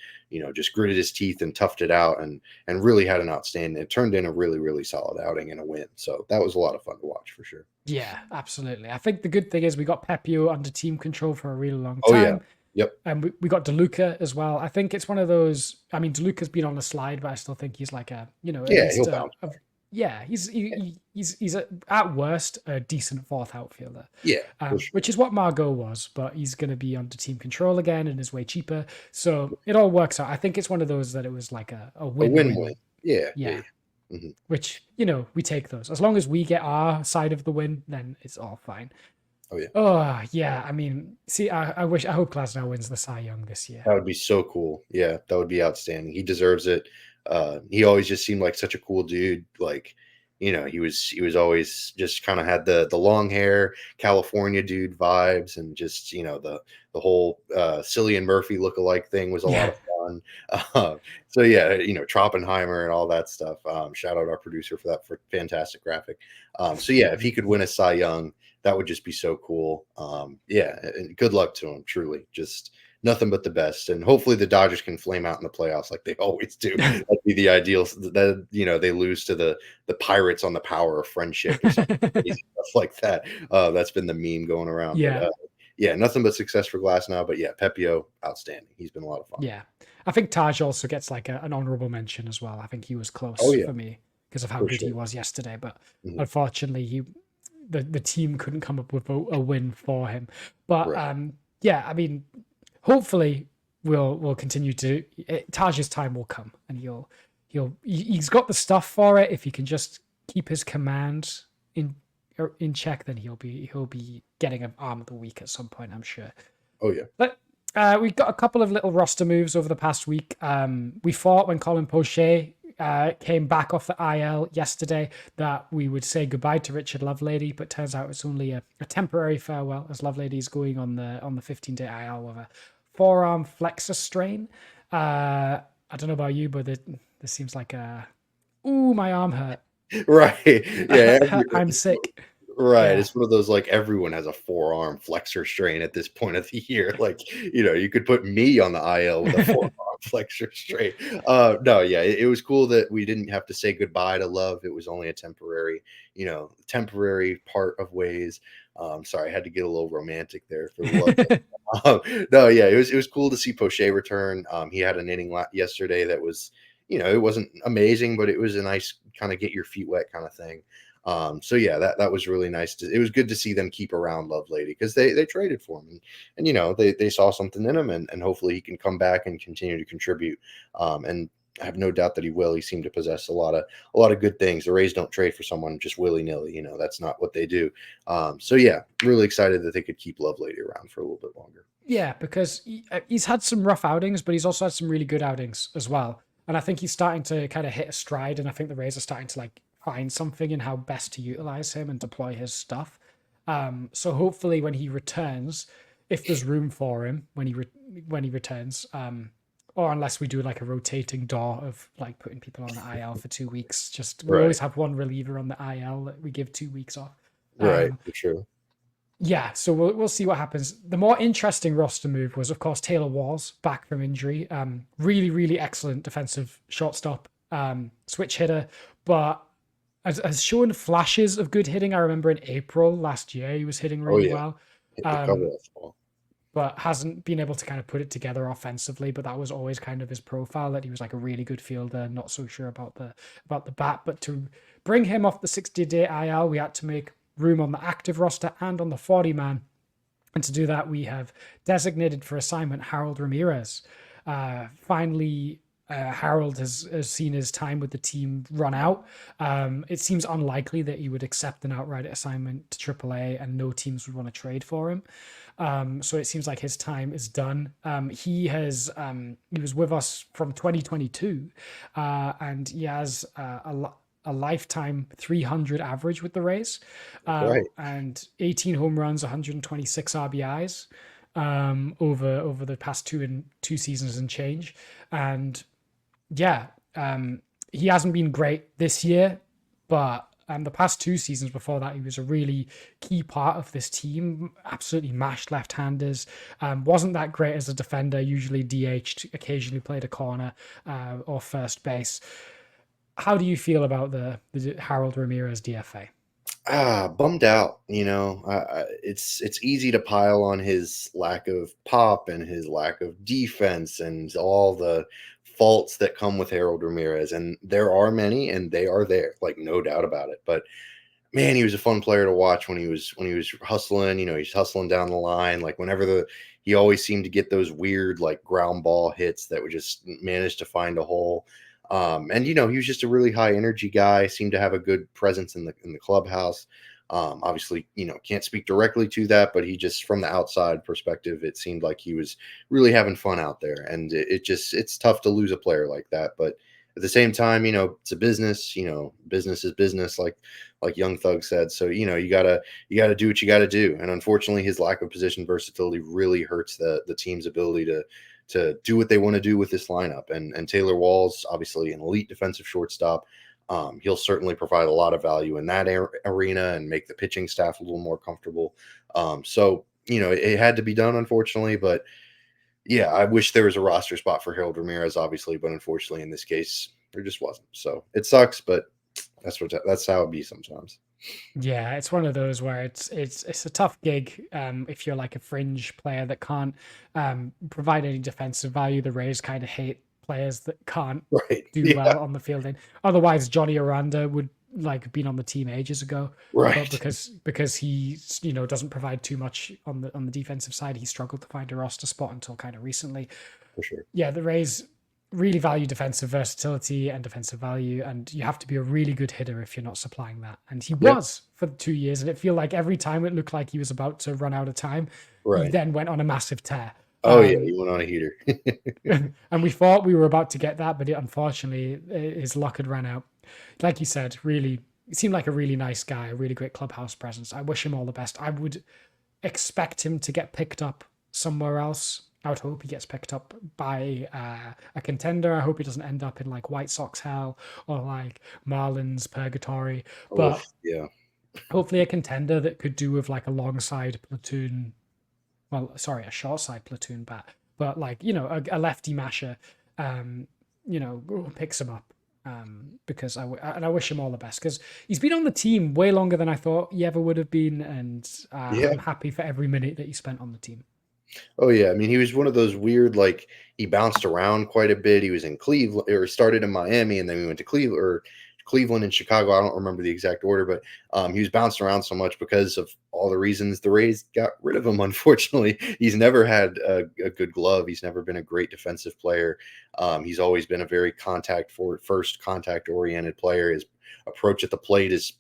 just gritted his teeth and toughed it out and really had an outstanding. It turned in a really, really solid outing and a win. So that was a lot of fun to watch for sure. Yeah, absolutely. I think the good thing is we got Pepiot under team control for a really long time. Oh yeah. Yep. And we got DeLuca as well. I think it's one of those. I mean, DeLuca's been on the slide, but I still think he's like he'll bounce. He's at worst a decent fourth outfielder. Yeah, sure. Which is what Margot was, but he's going to be under team control again and is way cheaper. So it all works out. I think it's one of those that it was like a win-win. Yeah. Mm-hmm. Which, we take those. As long as we get our side of the win, then it's all fine. Oh, yeah. Oh, yeah. I mean, see, I hope Glasnow wins the Cy Young this year. That would be so cool. Yeah, that would be outstanding. He deserves it. He always just seemed like such a cool dude. Like, he was always just kind of had the long hair, California dude vibes, and just, the whole Cillian Murphy lookalike thing was a lot of fun. So yeah, Troppenheimer and all that stuff. Shout out our producer for that fantastic graphic. So yeah, if he could win a Cy Young, that would just be so cool. Yeah, and good luck to him. Truly, just nothing but the best. And hopefully the Dodgers can flame out in the playoffs like they always do. That'd be the ideal. That they lose to the Pirates on the power of friendship or something crazy stuff like that. That's been the meme going around. Yeah. But, yeah, nothing but success for Glasnow. But yeah, Pepiot, outstanding. He's been a lot of fun. Yeah. I think Taj also gets like an honorable mention as well. I think he was close for me because of how good he was yesterday. But unfortunately, the team couldn't come up with a win for him. But yeah, I mean, hopefully we'll continue to. Taj's time will come, and he's got the stuff for it. If he can just keep his command in check, then he'll be getting an arm of the week at some point, I'm sure. Oh yeah. But we've got a couple of little roster moves over the past week. We thought when Colin Poche came back off the IL yesterday that we would say goodbye to Richard Lovelady, but turns out it's only a temporary farewell, as Lovelady's going on the 15-day IL with a forearm flexor strain. I don't know about you, but this seems like my arm hurt. Right. Yeah. I'm sick. Right. Yeah. It's one of those, like, everyone has a forearm flexor strain at this point of the year. Like, you could put me on the IL with a forearm flexor strain. No, yeah, it was cool that we didn't have to say goodbye to Love. It was only a temporary part of ways. Sorry, I had to get a little romantic there for Love. No, yeah, it was cool to see Poche return. He had an inning yesterday that was, it wasn't amazing, but it was a nice kind of get your feet wet kind of thing. So yeah, that was really nice. It was good to see them keep around Lovelady because they traded for him and they saw something in him and hopefully he can come back and continue to contribute. And I have no doubt that he will. He seemed to possess a lot of good things. The Rays don't trade for someone just willy-nilly. That's not what they do. So yeah, really excited that they could keep Lovelady around for a little bit longer. Yeah, because he's had some rough outings, but he's also had some really good outings as well. And I think he's starting to kind of hit a stride. And I think the Rays are starting to find something in how best to utilize him and deploy his stuff. So hopefully when he returns, if there's room for him when he returns, or unless we do a rotating door of putting people on the IL for 2 weeks, we always have one reliever on the IL that we give 2 weeks off. Right, for sure. Yeah, so we'll see what happens. The more interesting roster move was, of course, Taylor Walls back from injury. Really, really excellent defensive shortstop, switch hitter, but has shown flashes of good hitting. I remember in April last year, he was hitting really well. But hasn't been able to kind of put it together offensively. But that was always kind of his profile, that he was a really good fielder, not so sure about the bat. But to bring him off the 60-day IL, we had to make room on the active roster and on the 40-man. And to do that, we have designated for assignment Harold Ramirez. Finally Harold has seen his time with the team run out. It seems unlikely that he would accept an outright assignment to AAA, and no teams would want to trade for him. So it seems like his time is done. He was with us from 2022, and he has a lifetime 300 average with the Rays, and 18 home runs, 126 RBIs over the past two seasons and change. And yeah, he hasn't been great this year, but the past two seasons before that, he was a really key part of this team. Absolutely mashed left-handers. Wasn't that great as a defender, usually DH'd, occasionally played a corner or first base. How do you feel about the Harold Ramirez DFA? Bummed out. It's easy to pile on his lack of pop and his lack of defense and all the faults that come with Harold Ramirez, and there are many, and they are there, like, no doubt about it. But man, he was a fun player to watch when he was hustling. He's hustling down the line, like he always seemed to get those weird, like, ground ball hits that would just manage to find a hole. And he was just a really high energy guy, seemed to have a good presence in the clubhouse. Obviously, can't speak directly to that, but he just, from the outside perspective, it seemed like he was really having fun out there. And it's tough to lose a player like that. But at the same time, it's a business, business is business, like Young Thug said. So, you gotta do what you gotta do. And unfortunately, his lack of position versatility really hurts the team's ability to do what they want to do with this lineup. And Taylor Wall's obviously an elite defensive shortstop. He'll certainly provide a lot of value in that arena and make the pitching staff a little more comfortable. So, it had to be done, unfortunately. But yeah, I wish there was a roster spot for Harold Ramirez, obviously. But unfortunately, in this case, there just wasn't. So it sucks, but that's how it be sometimes. Yeah, it's one of those where it's a tough gig if you're like a fringe player that can't provide any defensive value. The Rays kind of hate players that can't do well on the field. And otherwise, Johnny Aranda would like been on the team ages ago, right? But because he doesn't provide too much on the defensive side, he struggled to find a roster spot until kind of recently. For sure. Yeah, the Rays really value defensive versatility and defensive value, and you have to be a really good hitter if you're not supplying that. And he was for 2 years, and it felt like every time it looked like he was about to run out of time, he then went on a massive tear. Oh yeah, he went on a heater. And we thought we were about to get that, but unfortunately his luck had run out. Like you said, really, he seemed like a really nice guy, a really great clubhouse presence. I wish him all the best. I would expect him to get picked up somewhere else. I would hope he gets picked up by a contender. I hope he doesn't end up in like White Sox hell or like Marlins purgatory. But hopefully a contender that could do with like a long side platoon. Well, sorry, a short side platoon bat. But like, a lefty masher, picks him up. Because I wish him all the best, because he's been on the team way longer than I thought he ever would have been. And I'm happy for every minute that he spent on the team. Oh yeah, I mean, he was one of those weird, like, he bounced around quite a bit. He was in Cleveland, or started in Miami, and then we went to Cleveland and Chicago. I don't remember the exact order, but he was bouncing around so much because of all the reasons the Rays got rid of him. Unfortunately, he's never had a good glove. He's never been a great defensive player. He's always been a very contact oriented player. His approach at the plate is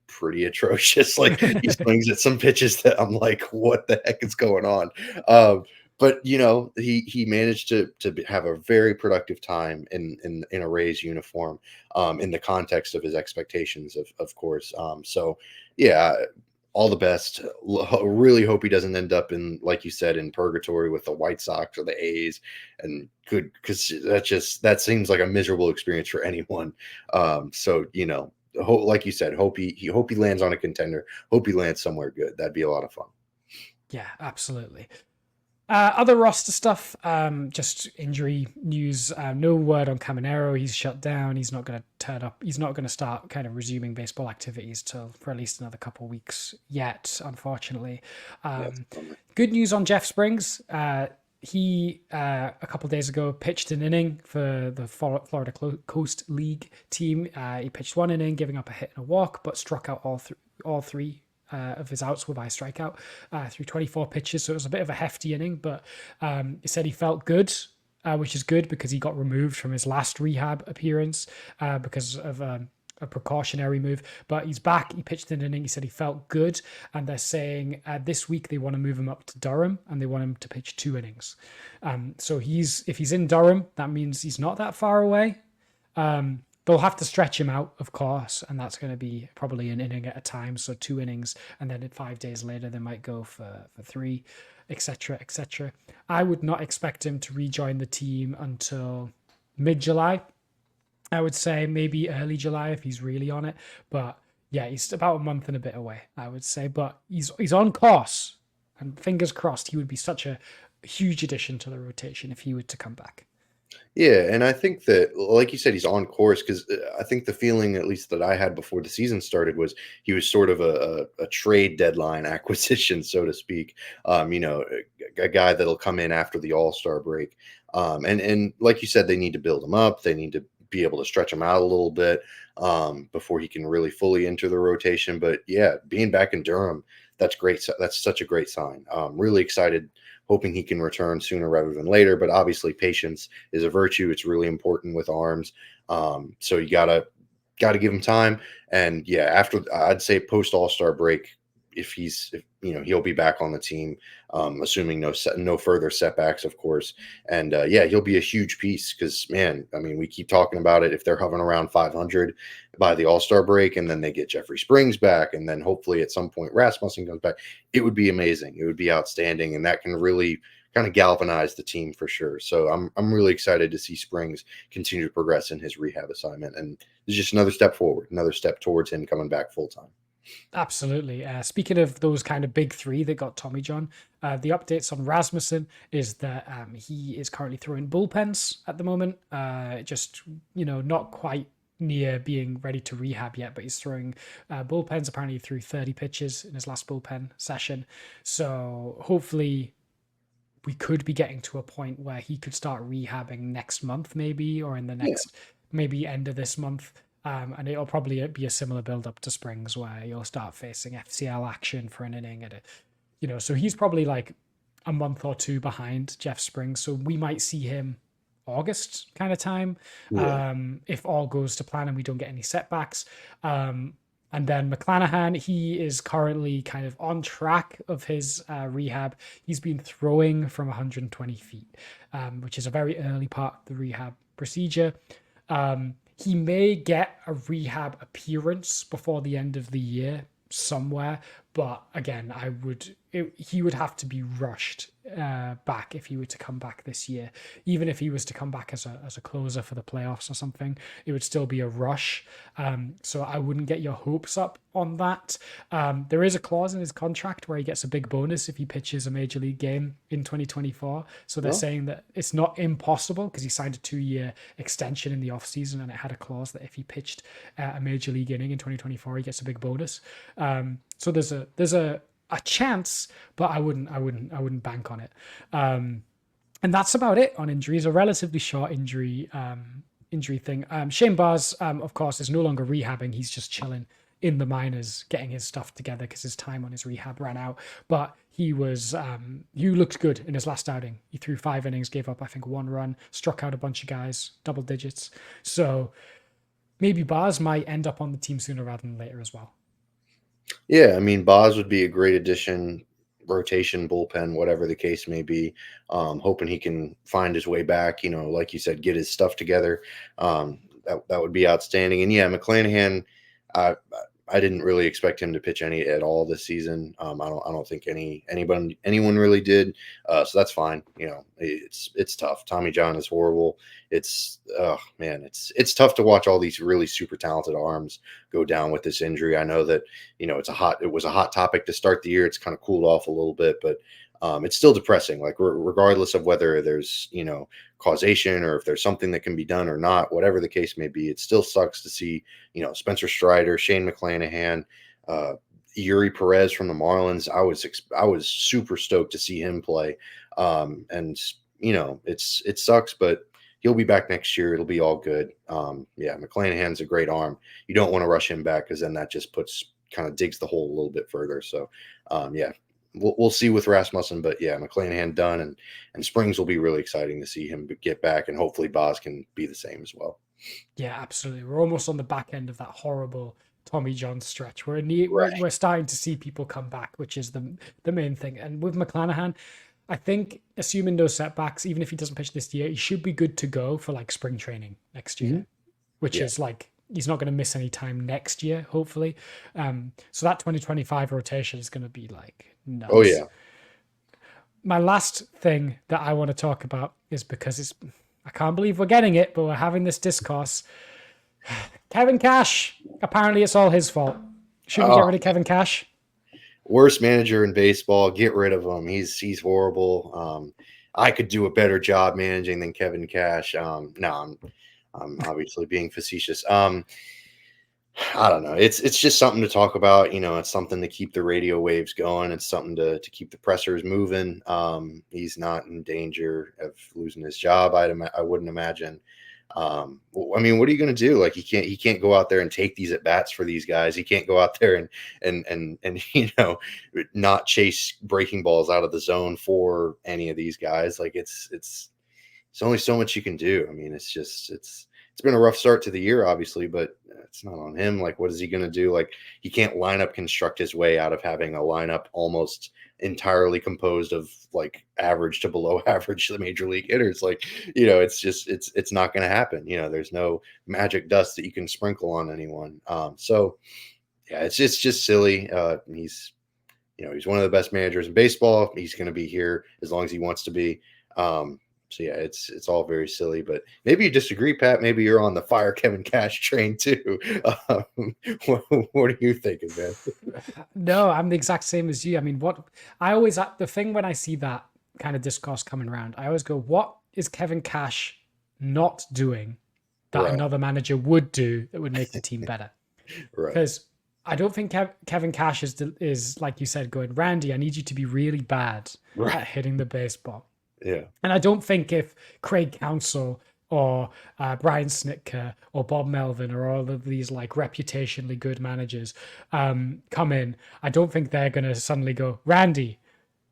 pretty atrocious. Like, he swings at some pitches that I'm like, what the heck is going on? But he managed to have a very productive time in a Rays uniform, in the context of his expectations, of course. So yeah, all the best. Really hope he doesn't end up in, like you said, in purgatory with the White Sox or the A's, and because that seems like a miserable experience for anyone. So like you said, hope he lands on a contender. Hope he lands somewhere good. That'd be a lot of fun. Yeah, absolutely. Other roster stuff, just injury news. No word on Caminero. He's shut down. He's not going to turn up. He's not going to start kind of resuming baseball activities for at least another couple of weeks yet, unfortunately. Good news on Jeff Springs. He, a couple of days ago, pitched an inning for the Florida Coast League team. He pitched one inning, giving up a hit and a walk, but struck out all three of his outs were by strikeout through 24 pitches. So it was a bit of a hefty inning, but he said he felt good. which is good because he got removed from his last rehab appearance because of a precautionary move. But he's back. He pitched an inning. He said he felt good. And they're saying this week they want to move him up to Durham and they want him to pitch 2 innings. So if he's in Durham, that means he's not that far away. They'll have to stretch him out, of course, and that's going to be probably an inning at a time. So 2 innings, and then 5 days later, they might go for 3, etc., etc. I would not expect him to rejoin the team until mid-July. I would say maybe early July if he's really on it. But yeah, he's about a month and a bit away, I would say. But he's on course, and fingers crossed he would be such a huge addition to the rotation if he were to come back. Yeah, and I think that, like you said, he's on course because I think the feeling, at least that I had before the season started, was he was sort of a trade deadline acquisition, so to speak. A guy that'll come in after the All-Star break. And like you said, they need to build him up. They need to be able to stretch him out a little bit before he can really fully enter the rotation. But yeah, being back in Durham, that's great. That's such a great sign. Really excited, hoping he can return sooner rather than later. But obviously, patience is a virtue. It's really important with arms. So you gotta give him time. And yeah, after, I'd say post All-Star break, if he'll be back on the team, assuming no further setbacks, of course. And yeah, he'll be a huge piece because, man, I mean, we keep talking about it. If they're hovering around 500 by the All-Star break, and then they get Jeffrey Springs back, and then hopefully at some point Rasmussen comes back, it would be amazing. It would be outstanding, and that can really kind of galvanize the team for sure. So I'm really excited to see Springs continue to progress in his rehab assignment, and it's just another step forward, another step towards him coming back full time. Absolutely. Speaking of those kind of big 3 that got Tommy John, the updates on Rasmussen is that he is currently throwing bullpens at the moment. Just, not quite near being ready to rehab yet, but he's throwing bullpens. Apparently, he threw 30 pitches in his last bullpen session. So hopefully we could be getting to a point where he could start rehabbing next month, maybe, or in the next, maybe end of this month. And it'll probably be a similar build up to Springs where you'll start facing FCL action for an inning so he's probably like a month or 2 behind Jeff Springs. So we might see him August kind of time. Yeah. If all goes to plan and we don't get any setbacks. And then McClanahan, he is currently kind of on track of his rehab. He's been throwing from 120 feet, which is a very early part of the rehab procedure. He may get a rehab appearance before the end of the year somewhere, but again, he would have to be rushed back if he were to come back this year. Even if he was to come back as a closer for the playoffs or something, it would still be a rush. So I wouldn't get your hopes up on that. There is a clause in his contract where he gets a big bonus if he pitches a major league game in 2024. So they're saying that it's not impossible because he signed a 2-year extension in the offseason, and it had a clause that if he pitched a major league inning in 2024, he gets a big bonus. So there's a chance, but I wouldn't bank on it. And that's about it on injuries. A relatively short injury thing. Shane Baz, of course, is no longer rehabbing. He's just chilling in the minors, getting his stuff together because his time on his rehab ran out. But he looked good in his last outing. He threw 5 innings, gave up, I think, 1 run, struck out a bunch of guys, double digits. So maybe Baz might end up on the team sooner rather than later as well. Yeah, I mean, Boz would be a great addition, rotation, bullpen, whatever the case may be. Hoping he can find his way back, like you said, get his stuff together. That would be outstanding. And yeah, McClanahan, I didn't really expect him to pitch any at all this season. I don't think anyone really did. So that's fine. It's tough. Tommy John is horrible. It's tough to watch all these really super talented arms go down with this injury. I know that, it was a hot topic to start the year. It's kind of cooled off a little bit, but it's still depressing. Like regardless of whether there's, causation or if there's something that can be done or not, whatever the case may be, it still sucks to see, Spencer Strider, Shane McClanahan, Yuri Perez from the Marlins. I was super stoked to see him play. And it sucks, but he'll be back next year. It'll be all good. Yeah, McClanahan's a great arm. You don't want to rush him back because then that just digs the hole a little bit further. So, yeah, we'll see with Rasmussen, but yeah, McClanahan done, and Springs will be really exciting to see him get back, and hopefully Boz can be the same as well. Yeah, absolutely. We're almost on the back end of that horrible Tommy John stretch. We're starting to see people come back, which is the main thing. And with McClanahan, I think, assuming no setbacks, even if he doesn't pitch this year, he should be good to go for like spring training next year, which is like, he's not going to miss any time next year, hopefully. So that 2025 rotation is going to be like nuts. Oh yeah. My last thing that I want to talk about is, because I can't believe we're getting it, but we're having this discourse. Kevin Cash, apparently it's all his fault. Should we get rid of Kevin Cash? Worst manager in baseball. Get rid of him. He's horrible. I could do a better job managing than Kevin Cash. No, I'm obviously being facetious. I don't know. It's just something to talk about. It's something to keep the radio waves going. It's something to keep the pressers moving. He's not in danger of losing his job. I wouldn't imagine. I mean, what are you going to do? Like, he can't go out there and take these at bats for these guys. He can't go out there and not chase breaking balls out of the zone for any of these guys. Like, it's only so much you can do. I mean, it's been a rough start to the year, obviously, but it's not on him. Like, what is he going to do? Like, he can't lineup construct his way out of having a lineup almost entirely composed of like average to below average the major league hitters. Like, it's not going to happen. There's no magic dust that you can sprinkle on anyone. So yeah, it's just silly. He's one of the best managers in baseball. He's going to be here as long as he wants to be. So yeah, it's all very silly, but maybe you disagree, Pat. Maybe you're on the fire Kevin Cash train too. What are you thinking, man? No, I'm the exact same as you. I mean, the thing when I see that kind of discourse coming around, I always go, what is Kevin Cash not doing that another manager would do that would make the team better? Right. Because I don't think Kevin Cash is like you said, going, Randy, I need you to be really bad at hitting the baseball. Yeah. And I don't think if Craig Counsell or Brian Snitker or Bob Melvin or all of these like reputationally good managers come in, I don't think they're going to suddenly go, Randy,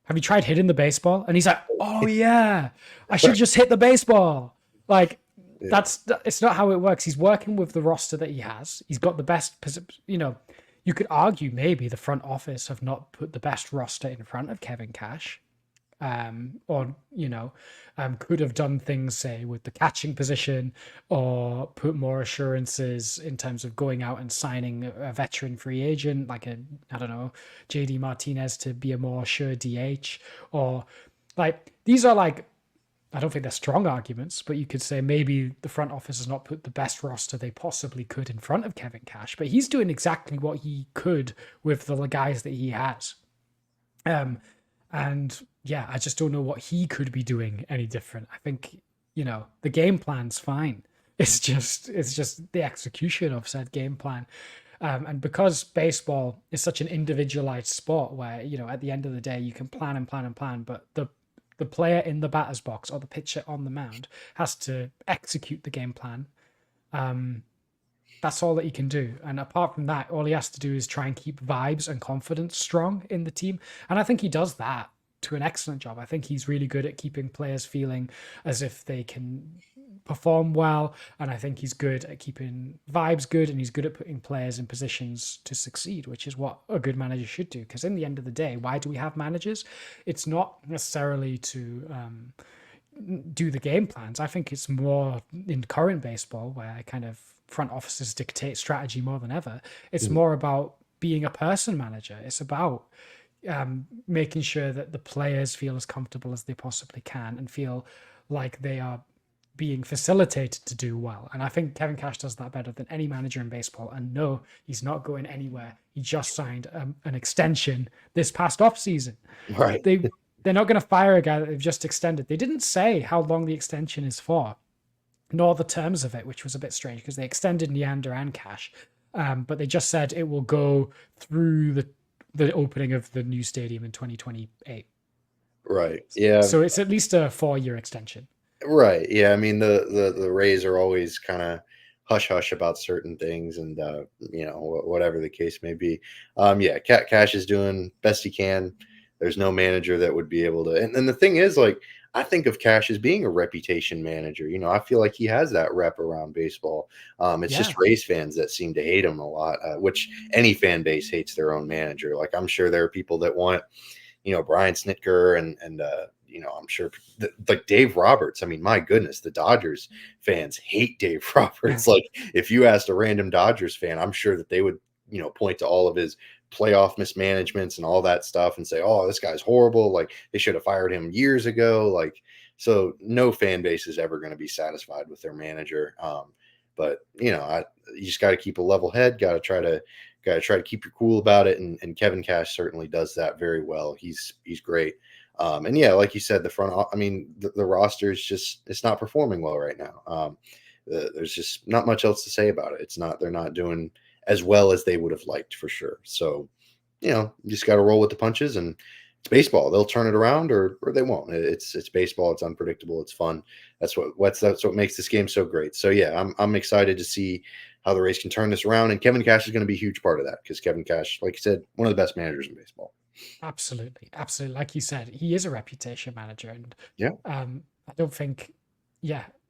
have you tried hitting the baseball? And he's like, oh yeah, I should just hit the baseball. Like, it's not how it works. He's working with the roster that he has. He's got the best, you could argue maybe the front office have not put the best roster in front of Kevin Cash. Could have done things, say, with the catching position, or put more assurances in terms of going out and signing a veteran free agent, like JD Martinez to be a more sure DH, or like, these are like, I don't think they're strong arguments, but you could say maybe the front office has not put the best roster they possibly could in front of Kevin Cash, but he's doing exactly what he could with the guys that he has. And yeah, I just don't know what he could be doing any different. I think, the game plan's fine. It's just the execution of said game plan. And because baseball is such an individualized sport where, at the end of the day, you can plan and plan and plan, but the player in the batter's box or the pitcher on the mound has to execute the game plan. That's all that he can do. And apart from that, all he has to do is try and keep vibes and confidence strong in the team. And I think he does that to an excellent job. I think he's really good at keeping players feeling as if they can perform well. And I think he's good at keeping vibes good, and he's good at putting players in positions to succeed, which is what a good manager should do. Because in the end of the day, why do we have managers? It's not necessarily to do the game plans. I think it's more in current baseball where kind of front offices dictate strategy more than ever. It's more about being a person manager. It's about making sure that the players feel as comfortable as they possibly can and feel like they are being facilitated to do well. And I think Kevin Cash does that better than any manager in baseball. And no, he's not going anywhere. He just signed an extension this past offseason. Right. They're not going to fire a guy that they've just extended. They didn't say how long the extension is for, nor the terms of it, which was a bit strange because they extended Neander and Cash. But they just said it will go through the opening of the new stadium in 2028. Right. Yeah. So it's at least a 4-year extension. Right. Yeah. I mean, the Rays are always kind of hush hush about certain things, and whatever the case may be. Yeah. Cash is doing best he can. There's no manager that would be able to. And the thing is, like, I think of Cash as being a reputation manager. You know, I feel like he has that rep around baseball. It's just Rays fans that seem to hate him a lot, which any fan base hates their own manager. Like, I'm sure there are people that want, you know, Brian Snitker and you know, I'm sure like Dave Roberts. I mean, my goodness, the Dodgers fans hate Dave Roberts. Like, if you asked a random Dodgers fan, I'm sure that they would, you know, point to all of his playoff mismanagements and all that stuff and say, oh, this guy's horrible. Like, they should have fired him years ago. Like, so no fan base is ever going to be satisfied with their manager. But you know, you just got to keep a level head. Got to try to keep your cool about it. And Kevin Cash certainly does that very well. He's great. And yeah, like you said, the roster is just, it's not performing well right now. There's just not much else to say about it. They're not doing as well as they would have liked, for sure. So, you know, you just got to roll with the punches, and it's baseball. They'll turn it around or they won't. It's baseball. It's unpredictable. It's fun. That's what makes this game so great. So yeah, I'm excited to see how the Rays can turn this around, and Kevin Cash is going to be a huge part of that, because Kevin Cash, like you said, one of the best managers in baseball. Absolutely. Like you said, he is a reputation manager, and I don't think,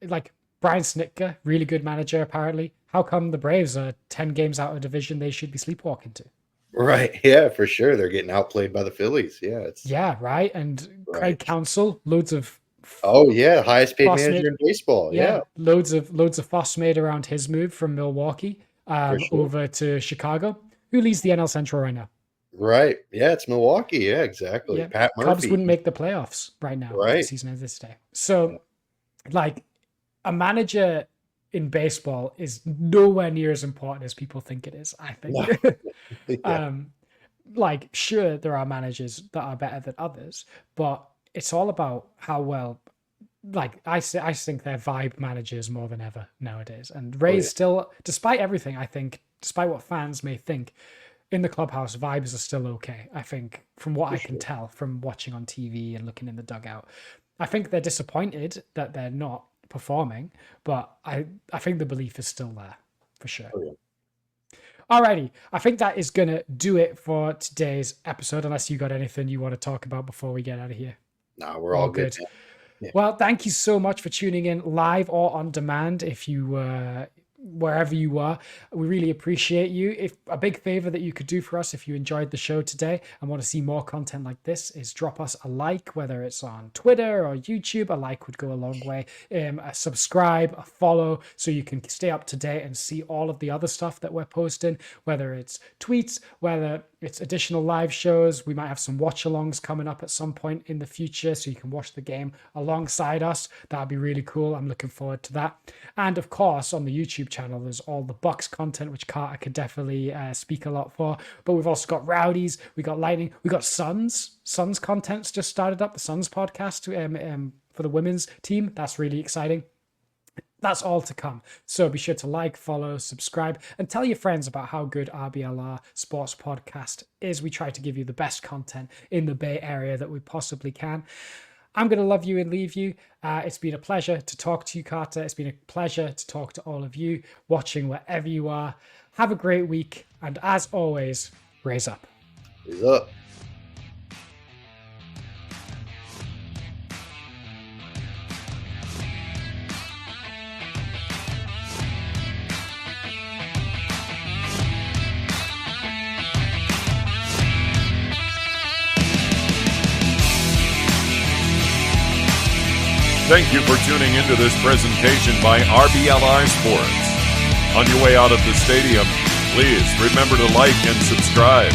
like Brian Snitker, really good manager apparently. How come the Braves are 10 games out of division they should be sleepwalking to? Right. Yeah, for sure. They're getting outplayed by the Phillies. Yeah. Right. And Craig Counsell, loads of highest paid manager in baseball. Yeah. Loads of fuss made around his move from Milwaukee over to Chicago. Who leads the NL Central right now? Right. Yeah, it's Milwaukee. Yeah, exactly. Yeah. Pat Murphy. Cubs wouldn't make the playoffs right now. Right. The season ends this day. So, like, a manager in baseball is nowhere near as important as people think it is, I think. Like, sure, there are managers that are better than others, but it's all about how well, like, I think they're vibe managers more than ever nowadays. And Rays still, despite everything, I think, despite what fans may think, in the clubhouse, vibes are still okay. I think, from what I can tell from watching on TV and looking in the dugout, I think they're disappointed that they're not performing, but I think the belief is still there, for sure. Alrighty, I think that is gonna do it for today's episode, unless you got anything you want to talk about before we get out of here. No, we're all good. Yeah. Well, thank you so much for tuning in live or on demand. If you wherever you are, we really appreciate you. If a big favor that you could do for us, if you enjoyed the show today and want to see more content like this, is drop us a like, whether it's on Twitter or YouTube. A like would go a long way. A subscribe, a follow, so you can stay up to date and see all of the other stuff that we're posting, whether it's tweets, whether it's additional live shows. We might have some watch-alongs coming up at some point in the future, so you can watch the game alongside us. That'd be really cool. I'm looking forward to that. And of course, on the YouTube channel, there's all the Bucks content, which Carter could definitely speak a lot for. But we've also got Rowdies, we got Lightning, we got Suns content's just started up, the Suns podcast for the women's team. That's really exciting. That's all to come. So be sure to like, follow, subscribe, and tell your friends about how good RBLR Sports Podcast is. We try to give you the best content in the Bay Area that we possibly can. I'm going to love you and leave you. It's been a pleasure to talk to you, Carter. It's been a pleasure to talk to all of you watching wherever you are. Have a great week. And as always, raise up. Raise up. Thank you for tuning into this presentation by RBLR Sports. On your way out of the stadium, please remember to like and subscribe.